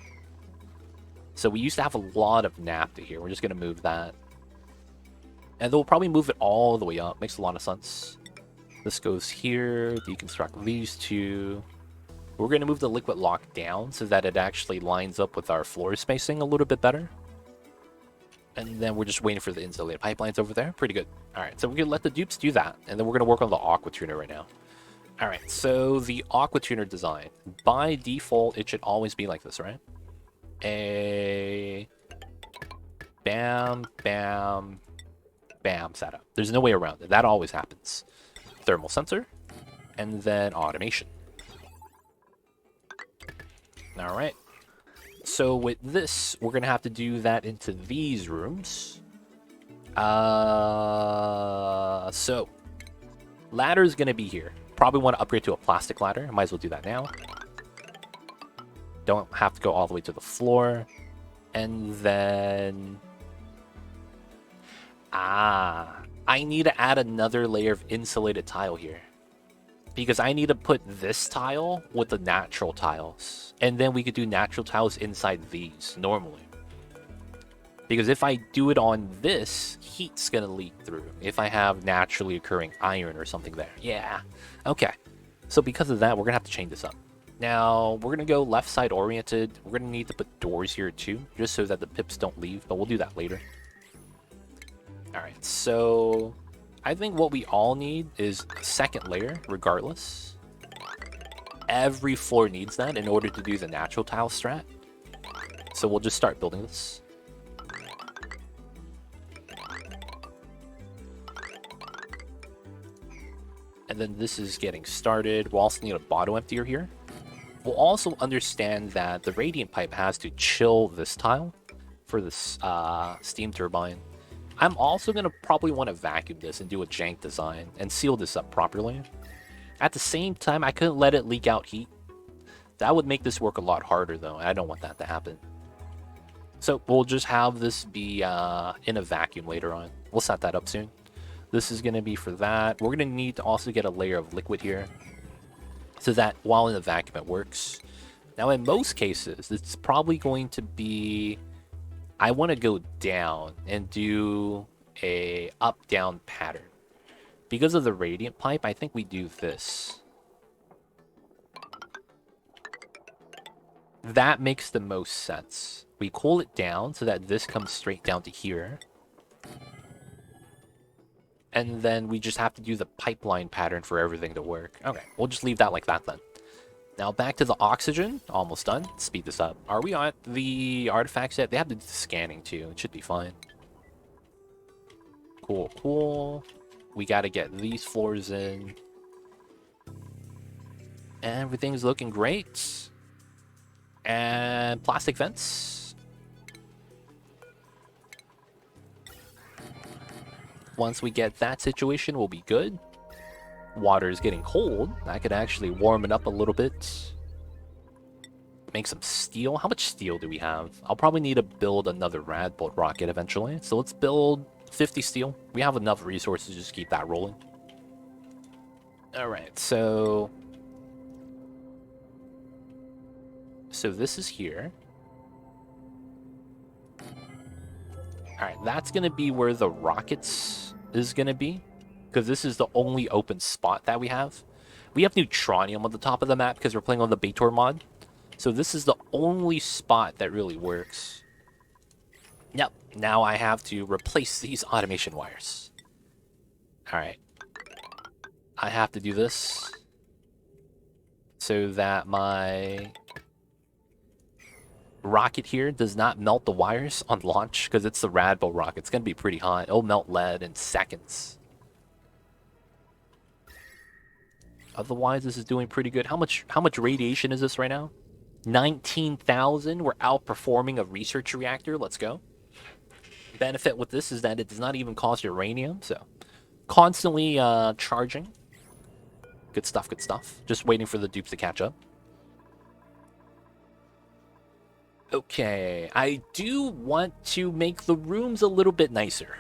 So we used to have a lot of naphtha here. We're just gonna move that. And then we'll probably move it all the way up. Makes a lot of sense. This goes here. Deconstruct these two. We're going to move the liquid lock down so that it actually lines up with our floor spacing a little bit better. And then we're just waiting for the insulated pipelines over there. Pretty good. All right, so we're going to let the dupes do that. And then we're going to work on the aqua tuner right now. All right, so the aqua tuner design. By default, it should always be like this, right? A bam, bam, bam setup. There's no way around it. That always happens. Thermal sensor, and then automation. All right. So with this, we're gonna have to do that into these rooms. So ladder is gonna be here. Probably want to upgrade to a plastic ladder. I might as well do that now. Don't have to go all the way to the floor, and then. I need to add another layer of insulated tile here. Because I need to put this tile with the natural tiles. And then we could do natural tiles inside these, normally. Because if I do it on this, heat's gonna leak through. If I have naturally occurring iron or something there. Yeah. Okay. So because of that, we're gonna have to change this up. Now, we're gonna go left side oriented. We're gonna need to put doors here too, just so that the pips don't leave, but we'll do that later. Alright, so I think what we all need is a second layer, regardless. Every floor needs that in order to do the natural tile strat. So we'll just start building this. And then this is getting started. We'll also need a bottle emptier here. We'll also understand that the radiant pipe has to chill this tile for this steam turbine. I'm also going to probably want to vacuum this and do a jank design and seal this up properly. At the same time, I couldn't let it leak out heat. That would make this work a lot harder though. I don't want that to happen. So we'll just have this be in a vacuum later on. We'll set that up soon. This is going to be for that. We're going to need to also get a layer of liquid here so that while in the vacuum it works. Now in most cases, it's probably going to be... I want to go down and do a up-down pattern. Because of the radiant pipe, I think we do this. That makes the most sense. We cool it down so that this comes straight down to here. And then we just have to do the pipeline pattern for everything to work. Okay, we'll just leave that like that then. Now back to the oxygen. Almost done. Speed this up. Are we on the artifacts yet? They have to do the scanning too. It should be fine. Cool, cool. We got to get these floors in. Everything's looking great. And plastic vents. Once we get that situation, we'll be good. Water is getting cold. I could actually warm it up a little bit. Make some steel. How much steel do we have? I'll probably need to build another rad bolt rocket eventually. So let's build 50 steel. We have enough resources to just keep that rolling. Alright, so this is here. Alright, that's going to be where the rockets is going to be. Because this is the only open spot that we have. We have neutronium on the top of the map because we're playing on the Baator mod. So this is the only spot that really works. Yep, now I have to replace these automation wires. Alright. I have to do this so that my rocket here does not melt the wires on launch because it's the Radbolt rocket. It's going to be pretty hot. It'll melt lead in seconds. Otherwise, this is doing pretty good. How much radiation is this right now? 19,000. We're outperforming a research reactor. Let's go. Benefit with this is that it does not even cost uranium, so constantly charging. Good stuff, good stuff. Just waiting for the dupes to catch up. Okay, I do want to make the rooms a little bit nicer.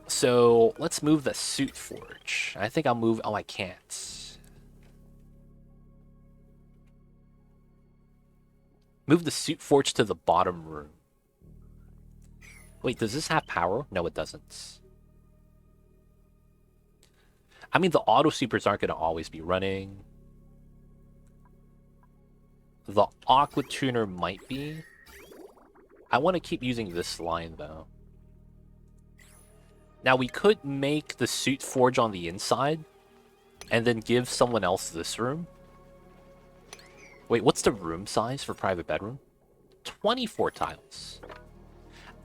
So let's move the suit forge. I think I'll move... Oh, I can't. Move the suit forge to the bottom room. Wait, does this have power? No, it doesn't. I mean, the auto supers aren't going to always be running. The aqua tuner might be. I want to keep using this line, though. Now, we could make the suit forge on the inside and then give someone else this room. Wait, what's the room size for private bedroom? 24 tiles.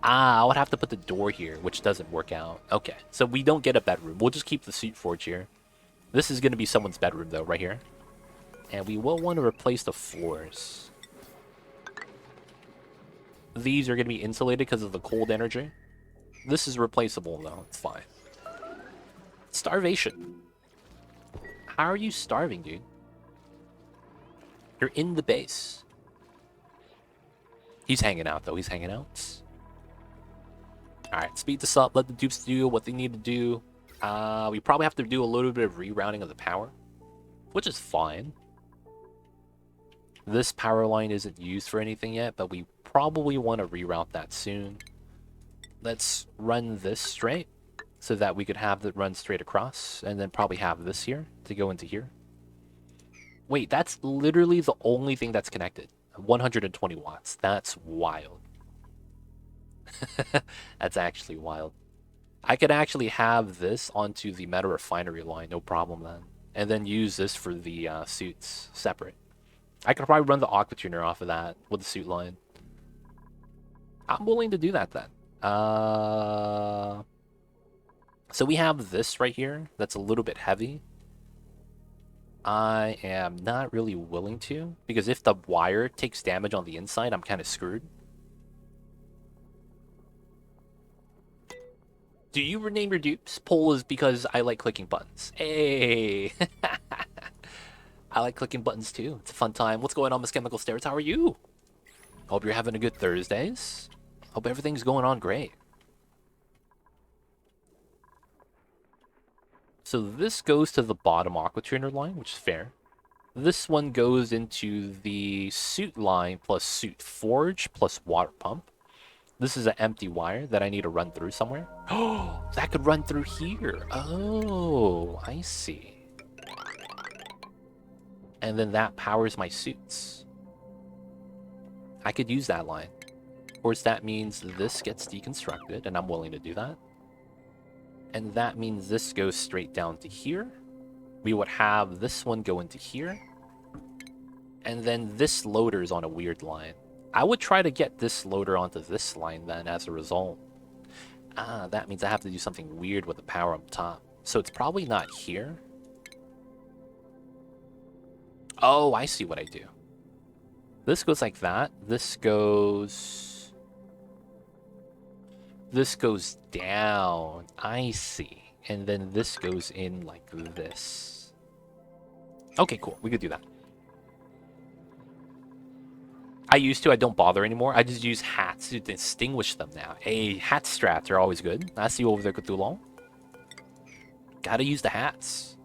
Ah, I would have to put the door here, which doesn't work out. Okay, so we don't get a bedroom. We'll just keep the suit forge here. This is going to be someone's bedroom, though, right here. And we will want to replace the floors. These are going to be insulated because of the cold energy. This is replaceable, though. It's fine. Starvation. How are you starving, dude? You're in the base. He's hanging out, though. He's hanging out. Alright, speed this up. Let the dupes do what they need to do. We probably have to do a little bit of rerouting of the power, which is fine. This power line isn't used for anything yet, but we probably want to reroute that soon. Let's run this straight so that we could have it run straight across, and then probably have this here to go into here. Wait, that's literally the only thing that's connected. 120 watts. That's wild. That's actually wild. I could actually have this onto the meta refinery line, no problem then. And then use this for the suits separate. I could probably run the aqua tuner off of that with the suit line. I'm willing to do that then. So we have this right here that's a little bit heavy. I am not really willing to, because if the wire takes damage on the inside, I'm kind of screwed. Do you rename your dupes? Poll is because I like clicking buttons. Hey! I like clicking buttons too. It's a fun time. What's going on, Miss Chemical Stairs? How are you? Hope you're having a good Thursdays. Hope everything's going on great. So this goes to the bottom aqua tuner line, which is fair. This one goes into the suit line plus suit forge plus water pump. This is an empty wire that I need to run through somewhere. Oh, that could run through here. Oh, I see. And then that powers my suits. I could use that line. Of course, that means this gets deconstructed, and I'm willing to do that. And that means this goes straight down to here. We would have this one go into here. And then this loader is on a weird line. I would try to get this loader onto this line then as a result. Ah, that means I have to do something weird with the power up top. So it's probably not here. Oh, I see what I do. This goes like that. This goes down. I see. And then this goes in like this. Okay, cool. We could do that. I used to. I don't bother anymore. I just use hats to distinguish them now. Hey, hat strats are always good. I see you over there, Cthulhu. Gotta use the hats.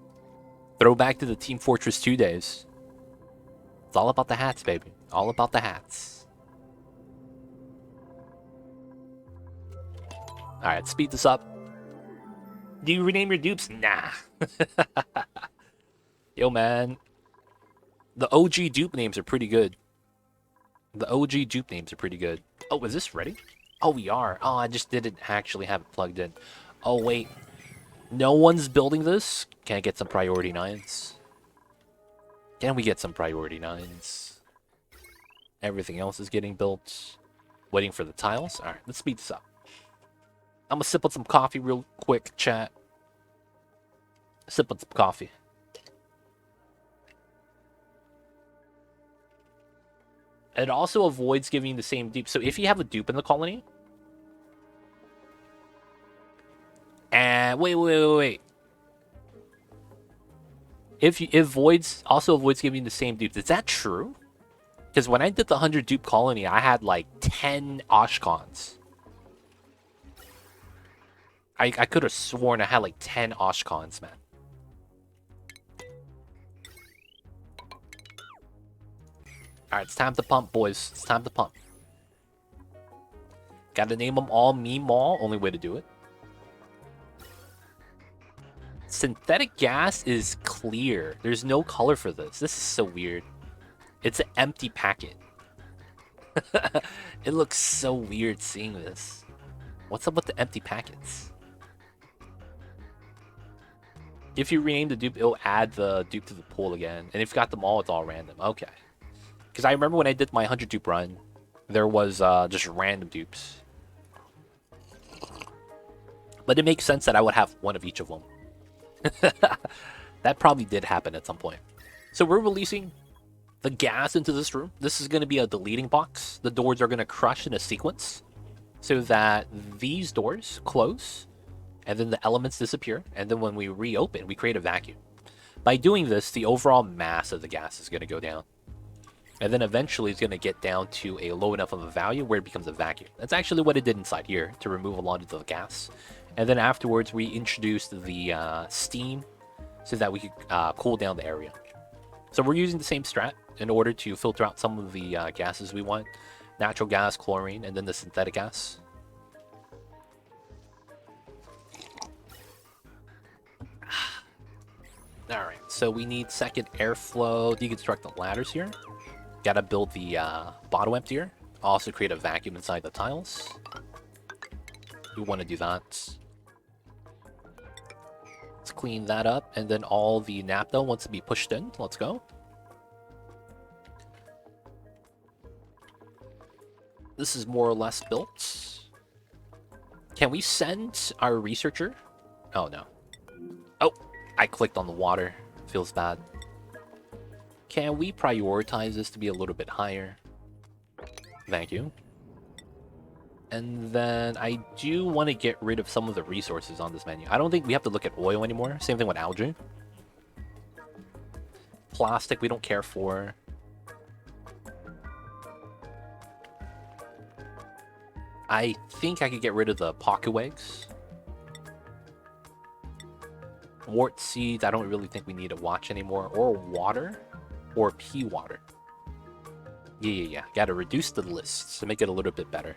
Throwback to the Team Fortress 2 days. It's all about the hats, baby. All about the hats. Alright, speed this up. Do you rename your dupes? Nah. Yo, man. The OG dupe names are pretty good. The OG dupe names are pretty good. Oh, is this ready? Oh, we are. Oh, I just didn't actually have it plugged in. Oh, wait. No one's building this? Can I get some priority 9s? Can we get some priority 9s? Everything else is getting built. Waiting for the tiles. Alright, let's speed this up. I'm gonna sip on some coffee real quick, chat. Sip on some coffee. It also avoids giving the same dupe. So if you have a dupe in the colony, and wait. If voids also avoids giving the same dupes, is that true? Because when I did the 100 dupe colony, I had like 10 Oshkons. I could have sworn I had like 10 Oshkons, man. Alright, it's time to pump, boys. It's time to pump. Gotta name them all Meemaw. Only way to do it. Synthetic gas is clear. There's no color for this. This is so weird. It's an empty packet. It looks so weird seeing this. What's up with the empty packets? If you rename the dupe, it'll add the dupe to the pool again. And if you got them all, it's all random. Okay. Because I remember when I did my 100 dupe run, there was just random dupes. But it makes sense that I would have one of each of them. That probably did happen at some point. So we're releasing the gas into this room. This is going to be a deleting box. The doors are going to crush in a sequence so that these doors close and then the elements disappear. And then when we reopen, we create a vacuum. By doing this, the overall mass of the gas is going to go down. And then eventually it's going to get down to a low enough of a value where it becomes a vacuum. That's actually what it did inside here to remove a lot of the gas. And then afterwards, we introduced the steam so that we could cool down the area. So we're using the same strat in order to filter out some of the gases we want. Natural gas, chlorine, and then the synthetic gas. Alright, so we need second airflow, deconstruct the ladders here. Gotta build the bottle emptier. Also create a vacuum inside the tiles. We want to do that. Let's clean that up, and then all the naphtha wants to be pushed in. Let's go. This is more or less built. Can we send our researcher? Oh, no. Oh, I clicked on the water. Feels bad. Can we prioritize this to be a little bit higher? Thank you. And then I do want to get rid of some of the resources on this menu. I don't think we have to look at oil anymore. Same thing with algae. Plastic we don't care for. I think I could get rid of the pocket eggs. Wart seeds, I don't really think we need to watch anymore. Or water. Or pea water. Yeah. Gotta reduce the list to make it a little bit better.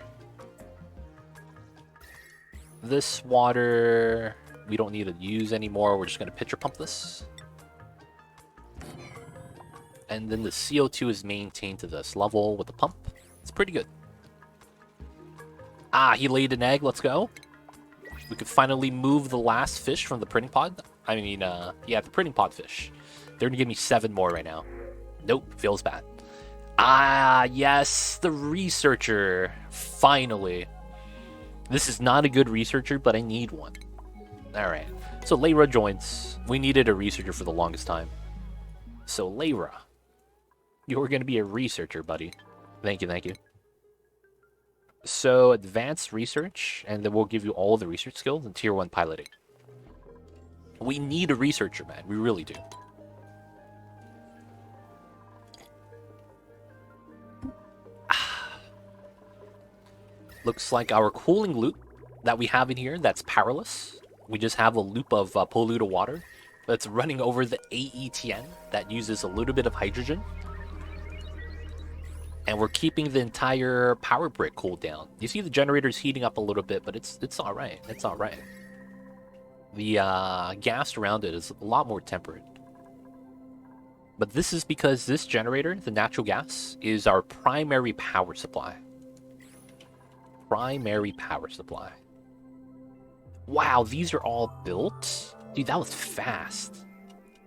This water, we don't need to use anymore. We're just gonna pitcher pump this. And then the CO2 is maintained to this level with the pump. It's pretty good. Ah, he laid an egg. Let's go. We could finally move the last fish from the printing pod. I mean, yeah, the printing pod fish. They're gonna give me 7 more right now. Nope, feels bad. Ah, yes, the researcher. Finally. This is not a good researcher, but I need one. Alright, so Layra joins. We needed a researcher for the longest time. So Layra, you're gonna be a researcher, buddy. Thank you. So advanced research, and then we'll give you all the research skills and tier 1 piloting. We need a researcher, man. We really do. Looks like our cooling loop that we have in here, that's powerless. We just have a loop of polluted water that's running over the AETN that uses a little bit of hydrogen. And we're keeping the entire power brick cooled down. You see the generator's heating up a little bit, but it's alright. It's alright. The gas around it is a lot more temperate. But this is because this generator, the natural gas, is our primary power supply. Primary power supply. Wow, these are all built? Dude, that was fast.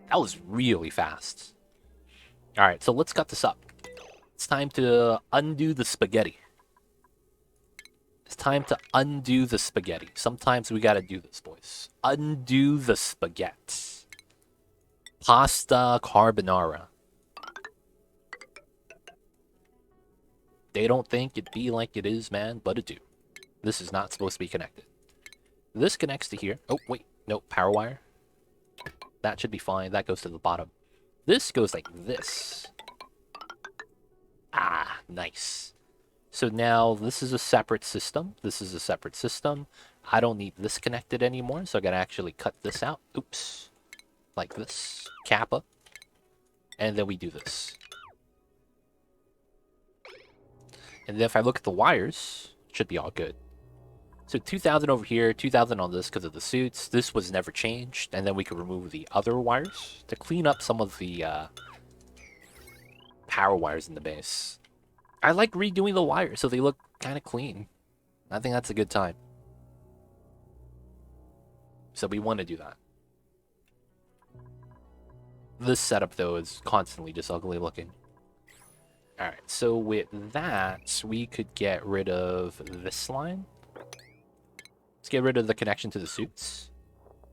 That was really fast. Alright, so let's cut this up. It's time to undo the spaghetti. It's time to undo the spaghetti. Sometimes we gotta do this, boys. Undo the spaghetti. Pasta carbonara. They don't think it be like it is, man, but it do. This is not supposed to be connected. This connects to here. Oh, wait. No, power wire. That should be fine. That goes to the bottom. This goes like this. Ah, nice. So now this is a separate system. This is a separate system. I don't need this connected anymore, so I gotta actually cut this out. Oops. Like this. Kappa. And then we do this. And then if I look at the wires, it should be all good. So 2000 over here, 2000 on this because of the suits. This was never changed. And then we can remove the other wires to clean up some of the power wires in the base. I like redoing the wires so they look kind of clean. I think that's a good time. So we want to do that. This setup, though, is constantly just ugly looking. Alright, so with that, we could get rid of this line. Let's get rid of the connection to the suits.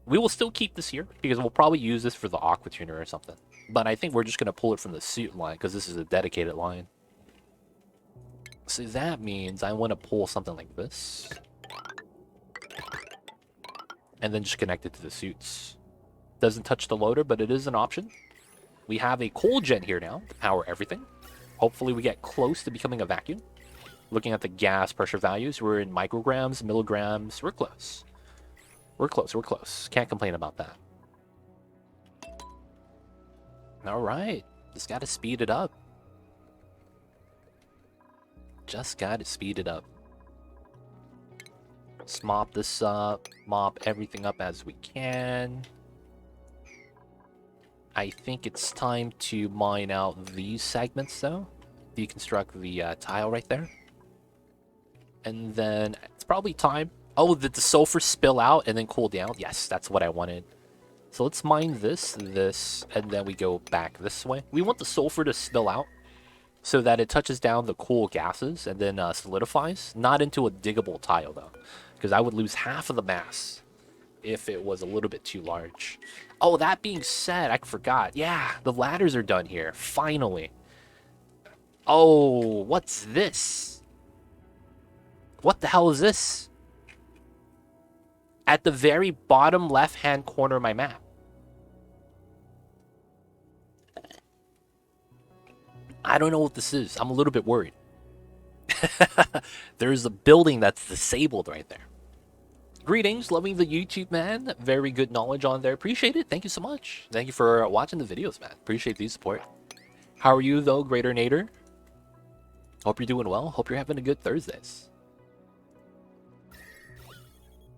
We will still keep this here, because we'll probably use this for the aqua tuner or something. But I think we're just going to pull it from the suit line, because this is a dedicated line. So that means I want to pull something like this. And then just connect it to the suits. Doesn't touch the loader, but it is an option. We have a coal gen here now to power everything. Hopefully we get close to becoming a vacuum. Looking at the gas pressure values, we're in micrograms, milligrams. We're close. We're close, we're close. Can't complain about that. Alright. Just gotta speed it up. Just gotta speed it up. Let's mop this up. Mop everything up as we can. I think it's time to mine out these segments, though. Deconstruct the tile right there. And then it's probably time. Oh, did the sulfur spill out and then cool down? Yes, that's what I wanted. So let's mine this, and then we go back this way. We want the sulfur to spill out so that it touches down the cool gases and then solidifies. Not into a diggable tile, though, because I would lose half of the mass if it was a little bit too large. Oh, that being said, I forgot. Yeah, the ladders are done here. Finally. Oh, what's this? What the hell is this? At the very bottom left-hand corner of my map. I don't know what this is. I'm a little bit worried. There's a building that's disabled right there. Greetings, loving the YouTube, man. Very good knowledge on there. Appreciate it. Thank you so much. Thank you for watching the videos, man. Appreciate the support. How are you, though, Greater Nader? Hope you're doing well. Hope you're having a good Thursdays.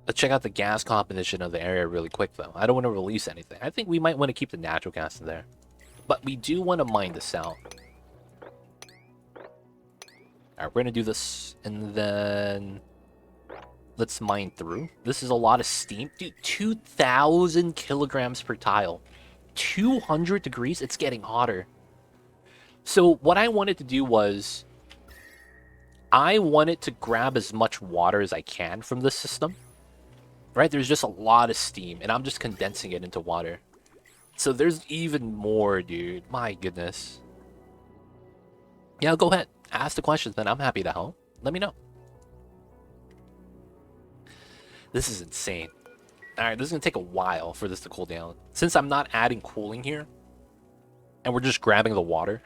Let's check out the gas composition of the area really quick, though. I don't want to release anything. I think we might want to keep the natural gas in there. But we do want to mine this out. Alright, we're going to do this, and then let's mine through. This is a lot of steam. Dude, 2,000 kilograms per tile. 200 degrees? It's getting hotter. So what I wanted to do was I wanted to grab as much water as I can from this system. Right? There's just a lot of steam, and I'm just condensing it into water. So there's even more, dude. My goodness. Yeah, go ahead. Ask the questions, man. I'm happy to help. Let me know. This is insane. Alright, this is going to take a while for this to cool down. Since I'm not adding cooling here, and we're just grabbing the water,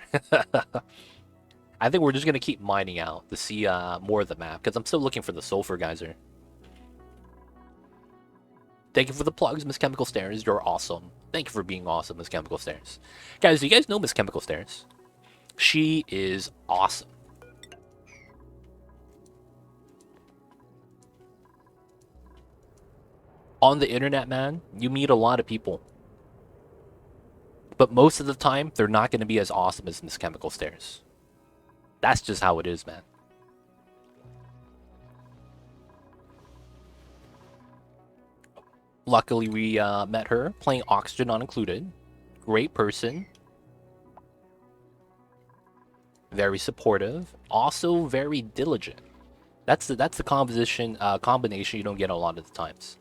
I think we're just going to keep mining out to see more of the map, because I'm still looking for the Sulfur Geyser. Thank you for the plugs, Miss Chemical Stairs. You're awesome. Thank you for being awesome, Miss Chemical Stairs. Guys, do you guys know Miss Chemical Stairs? She is awesome. On the internet, man, you meet a lot of people. But most of the time, they're not going to be as awesome as Miss Chemical Stairs. That's just how it is, man. Luckily, we met her playing Oxygen Not Included. Great person. Very supportive. Also very diligent. That's the combination you don't get a lot of the times.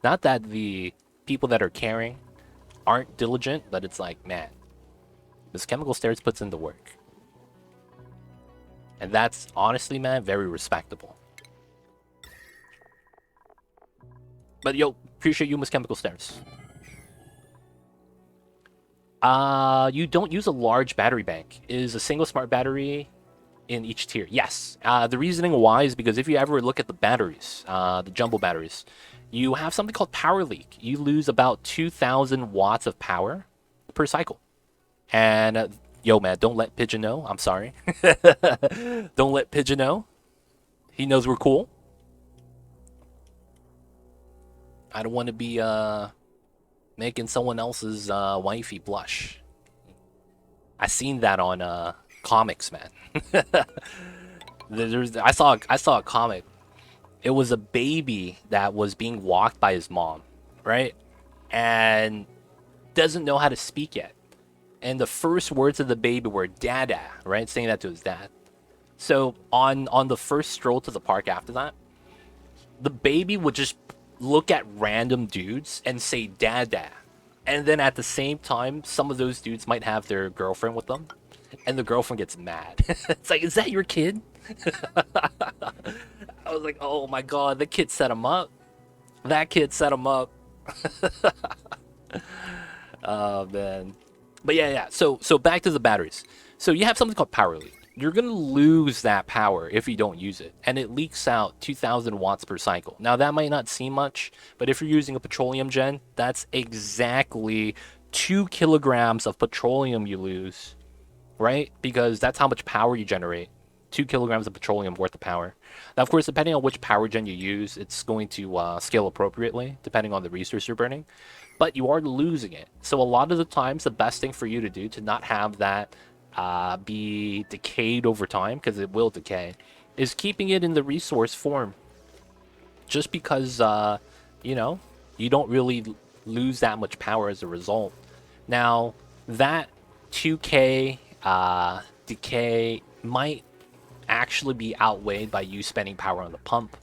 Not that the people that are caring aren't diligent, but it's like, man, Miss Chemical Stairs puts in the work. And that's honestly, man, very respectable. But yo, appreciate you, Miss Chemical Stairs. You don't use a large battery bank. Is a single smart battery in each tier? Yes. The reasoning why is because if you ever look at the batteries, the jumbo batteries, you have something called power leak. You lose about 2,000 watts of power per cycle. And yo, man, don't let Pigeon know. I'm sorry. Don't let Pigeon know. He knows we're cool. I don't want to be making someone else's wifey blush. I seen that on comics, man. I saw a comic. It was a baby that was being walked by his mom, right? And doesn't know how to speak yet. And the first words of the baby were "dada," right? Saying that to his dad. So on the first stroll to the park after that, the baby would just look at random dudes and say "dada." And then at the same time, some of those dudes might have their girlfriend with them. And the girlfriend gets mad. It's like, is that your kid? I was like, oh my god, the kid set him up. That kid set him up. Oh man. But yeah. So back to the batteries. So you have something called power leak. You're gonna lose that power if you don't use it, and it leaks out 2,000 watts per cycle. Now that might not seem much, but if you're using a petroleum gen, that's exactly 2 kilograms of petroleum you lose, right? Because that's how much power you generate. 2 kilograms of petroleum worth of power. Now, of course, depending on which power gen you use, it's going to scale appropriately, depending on the resource you're burning. But you are losing it. So a lot of the times, the best thing for you to do to not have that be decayed over time, because it will decay, is keeping it in the resource form. Just because, you know, you don't really lose that much power as a result. Now, that 2k decay might actually be outweighed by you spending power on the pump.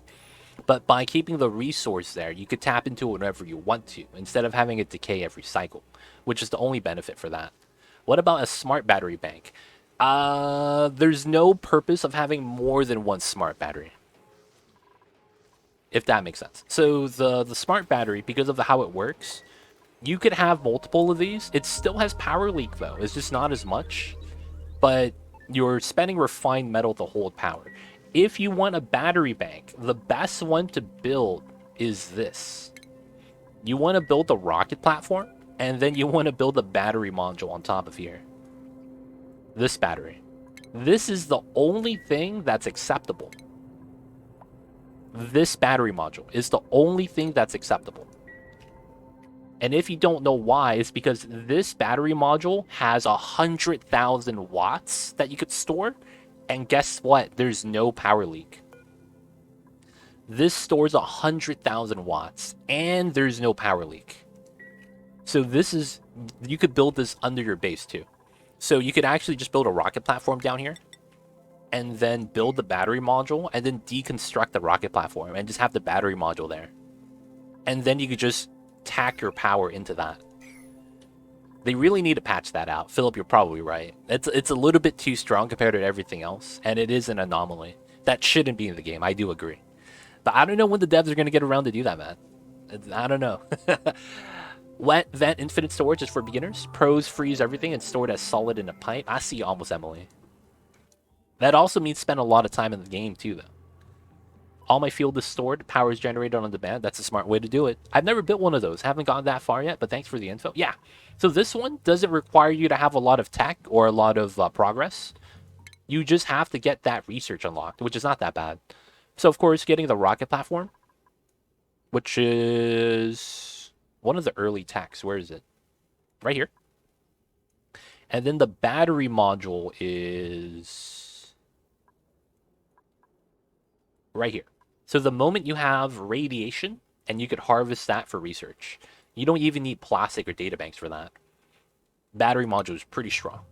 But by keeping the resource there, you could tap into it whenever you want to, instead of having it decay every cycle, which is the only benefit for that. What about a smart battery bank? There's no purpose of having more than one smart battery, if that makes sense. So the smart battery, because of how it works, you could have multiple of these. It still has power leak though. It's just not as much, but you're spending refined metal to hold power. If you want a battery bank, the best one to build is this. You want to build a rocket platform, and then you want to build a battery module on top of here. This battery. This is the only thing that's acceptable. This battery module is the only thing that's acceptable. And if you don't know why, it's because this battery module has 100,000 watts that you could store. And guess what? There's no power leak. This stores 100,000 watts, and there's no power leak. So this is, you could build this under your base too. So you could actually just build a rocket platform down here, and then build the battery module, and then deconstruct the rocket platform, and just have the battery module there. And then you could just tack your power into that. They really need to patch that out. Philip, you're probably right. It's a little bit too strong compared to everything else, and it is an anomaly. That shouldn't be in the game, I do agree. But I don't know when the devs are going to get around to do that, man. I don't know. Wet vent infinite storage is for beginners. Pros freeze everything and store it as solid in a pipe. I see you almost, Emily. That also means spend a lot of time in the game too, though. All my fuel is stored, power is generated on demand. That's a smart way to do it. I've never built one of those. Haven't gone that far yet, but thanks for the info. Yeah, so this one doesn't require you to have a lot of tech or a lot of progress. You just have to get that research unlocked, which is not that bad. So, of course, getting the rocket platform, which is one of the early techs. Where is it? Right here. And then the battery module is right here. So the moment you have radiation, and you could harvest that for research. You don't even need plastic or databanks for that. Battery module is pretty strong.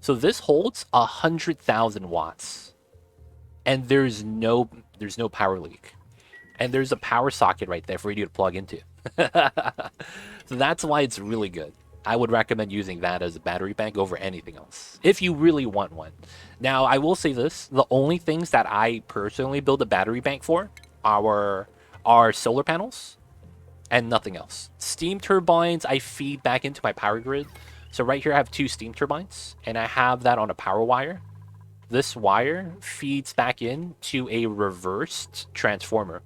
So this holds 100,000 watts. And there's no power leak. And there's a power socket right there for you to plug into. So that's why it's really good. I would recommend using that as a battery bank over anything else, if you really want one. Now, I will say this, the only things that I personally build a battery bank for are solar panels and nothing else. Steam turbines, I feed back into my power grid. So right here, I have 2 steam turbines, and I have that on a power wire. This wire feeds back in to a reversed transformer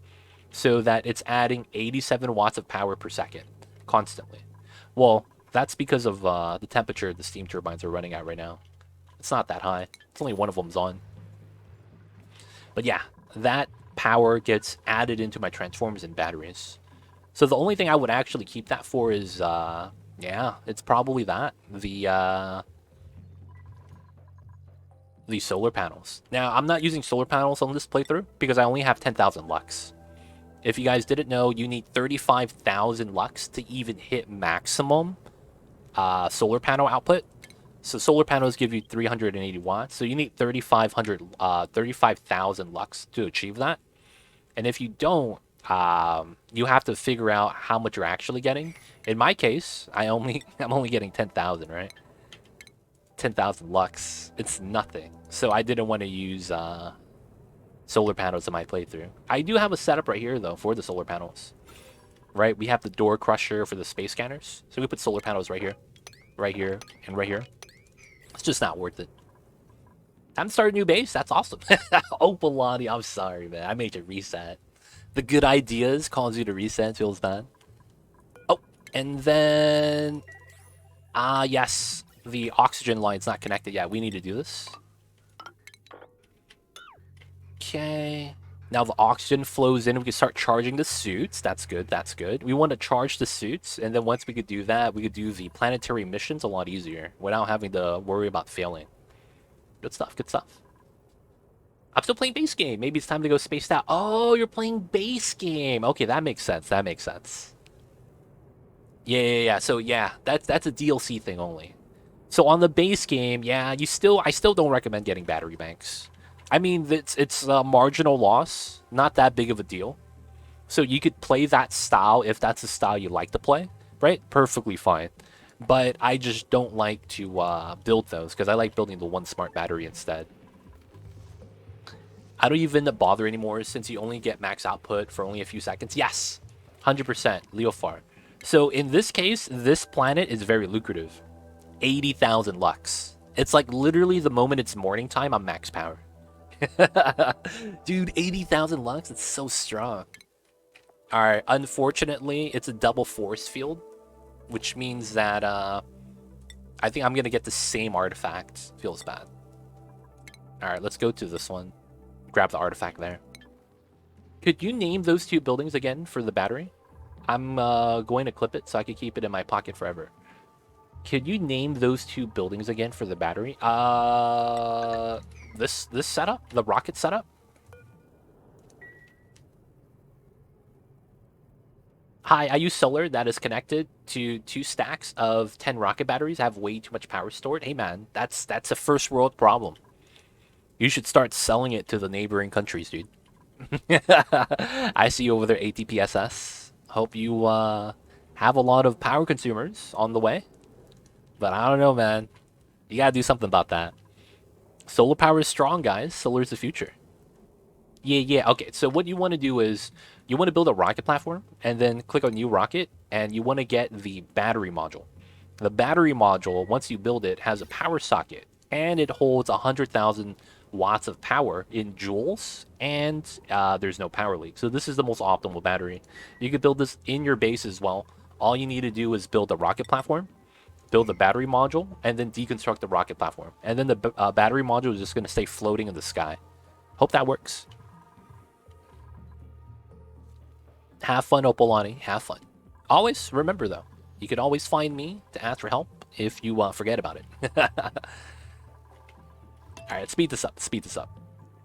so that it's adding 87 watts of power per second constantly. Well, that's because of the temperature the steam turbines are running at right now. It's not that high. It's only one of them's on. But yeah, that power gets added into my transformers and batteries. So the only thing I would actually keep that for is, yeah, it's probably that. The solar panels. Now, I'm not using solar panels on this playthrough because I only have 10,000 lux. If you guys didn't know, you need 35,000 lux to even hit maximum solar panel output. So solar panels give you 380 watts. So you need 35,000 lux to achieve that. And if you don't, you have to figure out how much you're actually getting. In my case, I'm only getting 10,000, right? 10,000 lux. It's nothing. So I didn't want to use solar panels in my playthrough. I do have a setup right here though for the solar panels. Right? We have the door crusher for the space scanners. So we put solar panels right here, and right here. It's just not worth it. Time to start a new base. That's awesome. Oh, Balani, I'm sorry, man. I made you reset. The good ideas cause you to reset. Feels bad. Oh, and then... yes. The oxygen line's not connected yet. We need to do this. Okay. Now the oxygen flows in. We can start charging the suits. That's good. That's good. We want to charge the suits. And then once we could do that, we could do the planetary missions a lot easier without having to worry about failing. Good stuff. Good stuff. I'm still playing base game. Maybe it's time to go spaced out. Oh, you're playing base game. Okay, that makes sense. That makes sense. Yeah. So yeah, that's a DLC thing only. So on the base game, yeah, I still don't recommend getting battery banks. I mean, it's a marginal loss, not that big of a deal. So you could play that style if that's the style you like to play, right? Perfectly fine. But I just don't like to build those because I like building the one smart battery instead. I don't even bother anymore since you only get max output for only a few seconds. Yes, 100%, Leofar. So in this case, this planet is very lucrative. 80,000 lux. It's like literally the moment it's morning time, I'm max power. Dude, 80,000 lux, it's so strong. Alright, unfortunately, it's a double force field, which means that I think I'm going to get the same artifact. Feels bad. Alright, let's go to this one. Grab the artifact there. Could you name those 2 buildings again for the battery? I'm going to clip it so I can keep it in my pocket forever. Could you name those 2 buildings again for the battery? This setup? The rocket setup? Hi, I use solar that is connected to 2 stacks of 10 rocket batteries. I have way too much power stored. Hey man, that's a first world problem. You should start selling it to the neighboring countries, dude. I see you over there, ATPSS. Hope you have a lot of power consumers on the way. But I don't know, man. You gotta do something about that. Solar power is strong, guys. Solar is the future. Yeah. Okay, so what you want to do is you want to build a rocket platform and then click on new rocket and you want to get the battery module. The battery module, once you build it, has a power socket and it holds 100,000 watts of power in joules and there's no power leak. So this is the most optimal battery. You could build this in your base as well. All you need to do is build a rocket platform, build the battery module, and then deconstruct the rocket platform. And then the battery module is just going to stay floating in the sky. Hope that works. Have fun, Opolani. Have fun. Always remember, though, you can always find me to ask for help if you forget about it. Alright, speed this up. Speed this up.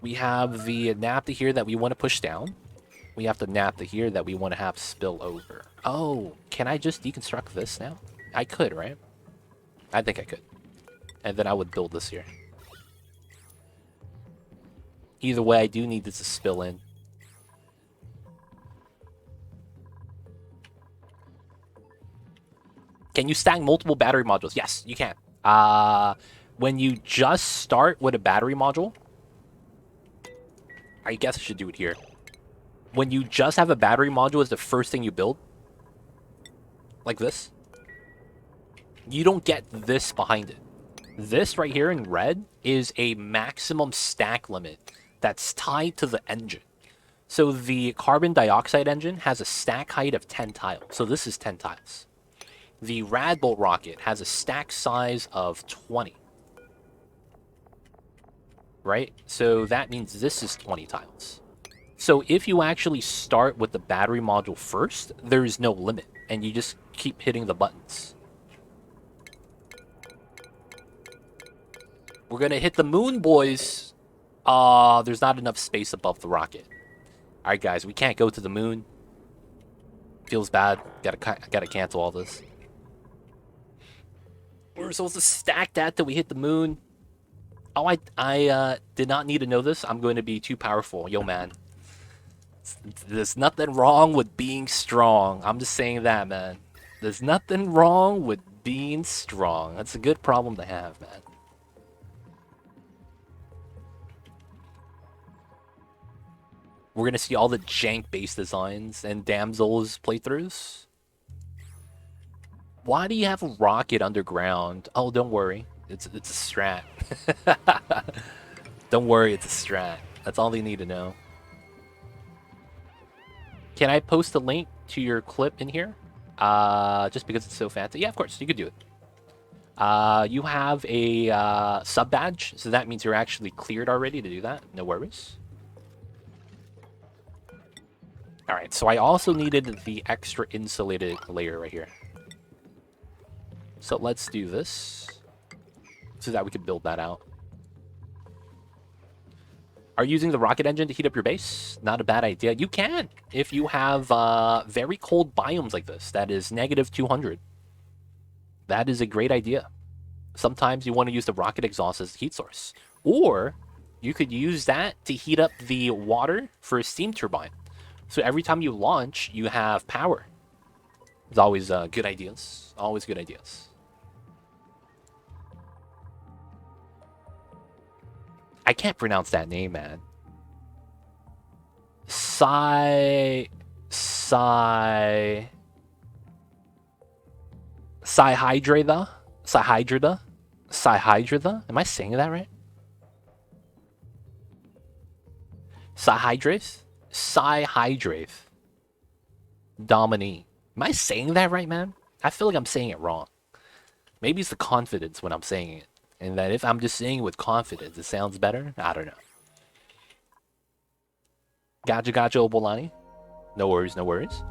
We have the naphtha here that we want to push down. We have the naphtha here that we want to have spill over. Oh, can I just deconstruct this now? I could, right? I think I could. And then I would build this here. Either way, I do need this to spill in. Can you stack multiple battery modules? Yes, you can. When you just start with a battery module, I guess I should do it here. When you just have a battery module as the first thing you build, like this, you don't get this behind it. This right here in red is a maximum stack limit that's tied to the engine. So the carbon dioxide engine has a stack height of 10 tiles. So this is 10 tiles. The Radbull rocket has a stack size of 20. Right? So that means this is 20 tiles. So if you actually start with the battery module first, there is no limit. And you just keep hitting the buttons. We're going to hit the moon, boys. There's not enough space above the rocket. All right, guys, we can't go to the moon. Feels bad. Gotta cancel all this. We're supposed to stack that till we hit the moon. Oh, I did not need to know this. I'm going to be too powerful. Yo, man. There's nothing wrong with being strong. I'm just saying that, man. There's nothing wrong with being strong. That's a good problem to have, man. We're going to see all the jank base designs and Damsel's playthroughs. Why do you have a rocket underground? Oh, don't worry. It's a strat. Don't worry, it's a strat. That's all they need to know. Can I post a link to your clip in here? Just because it's so fancy. Yeah, of course, you could do it. You have a sub badge, so that means you're actually cleared already to do that. No worries. Alright, so I also needed the extra insulated layer right here. So let's do this, so that we can build that out. Are you using the rocket engine to heat up your base? Not a bad idea. You can, if you have very cold biomes like this, that is -200. That is a great idea. Sometimes you want to use the rocket exhaust as a heat source. Or you could use that to heat up the water for a steam turbine. So every time you launch, you have power. It's always good ideas. Always good ideas. I can't pronounce that name, man. Psyhydra? Am I saying that right? Psyhydrate. Dominee. Am I saying that right, man? I feel like I'm saying it wrong. Maybe it's the confidence when I'm saying it. And that if I'm just saying it with confidence, it sounds better? I don't know. Gotcha, Obolani. No worries, no worries.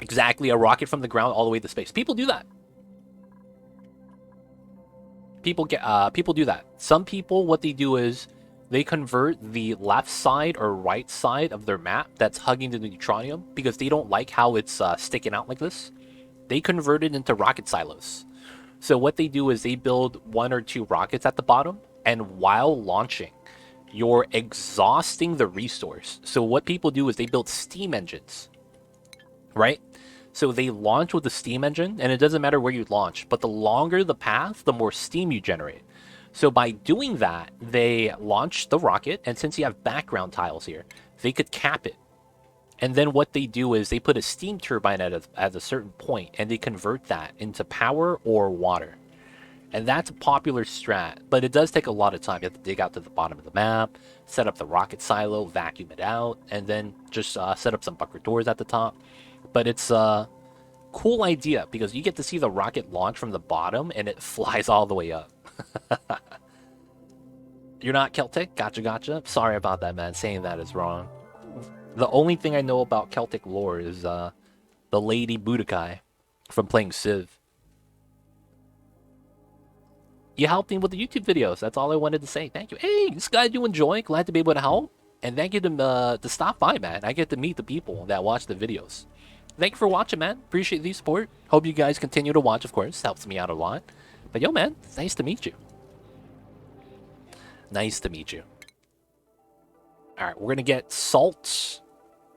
Exactly, a rocket from the ground all the way to space. People do that. People do that. Some people, what they do is they convert the left side or right side of their map that's hugging the neutronium because they don't like how it's sticking out like this. They convert it into rocket silos. So what they do is they build 1 or 2 rockets at the bottom, and while launching, you're exhausting the resource. So what people do is they build steam engines, right? So they launch with the steam engine, and it doesn't matter where you launch, but the longer the path, the more steam you generate. So by doing that, they launch the rocket, and since you have background tiles here, they could cap it. And then what they do is they put a steam turbine at a certain point, and they convert that into power or water. And that's a popular strat, but it does take a lot of time. You have to dig out to the bottom of the map, set up the rocket silo, vacuum it out, and then just set up some bunker doors at the top. But it's a cool idea because you get to see the rocket launch from the bottom, and it flies all the way up. You're not Celtic? Gotcha. Sorry about that, man. Saying that is wrong. The only thing I know about Celtic lore is the Lady Budokai from playing Civ. You helped me with the YouTube videos. That's all I wanted to say. Thank you. Hey, this guy do enjoy. Glad to be able to help. And thank you to stop by, man. I get to meet the people that watch the videos. Thank you for watching, man. Appreciate the support. Hope you guys continue to watch, of course. Helps me out a lot. But yo, man, it's nice to meet you. Nice to meet you. All right, we're going to get salt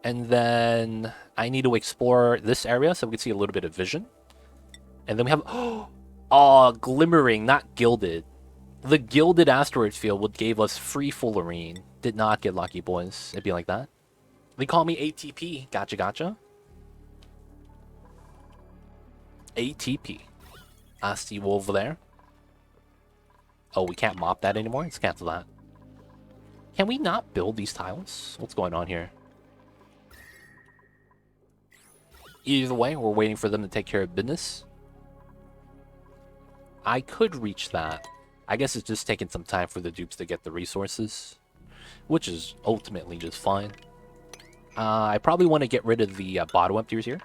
And then I need to explore this area so we can see a little bit of vision. And then we have... Oh, glimmering, not gilded. The gilded asteroid field would gave us free fullerene. Did not get lucky, boys. It'd be like that. They call me ATP. Gotcha, gotcha. ATP. I see you over there. Oh, we can't mop that anymore? Let's cancel that. Can we not build these tiles? What's going on here? Either way, we're waiting for them to take care of business. I could reach that. I guess it's just taking some time for the dupes to get the resources, which is ultimately just fine. I probably want to get rid of the bottom emptiers here.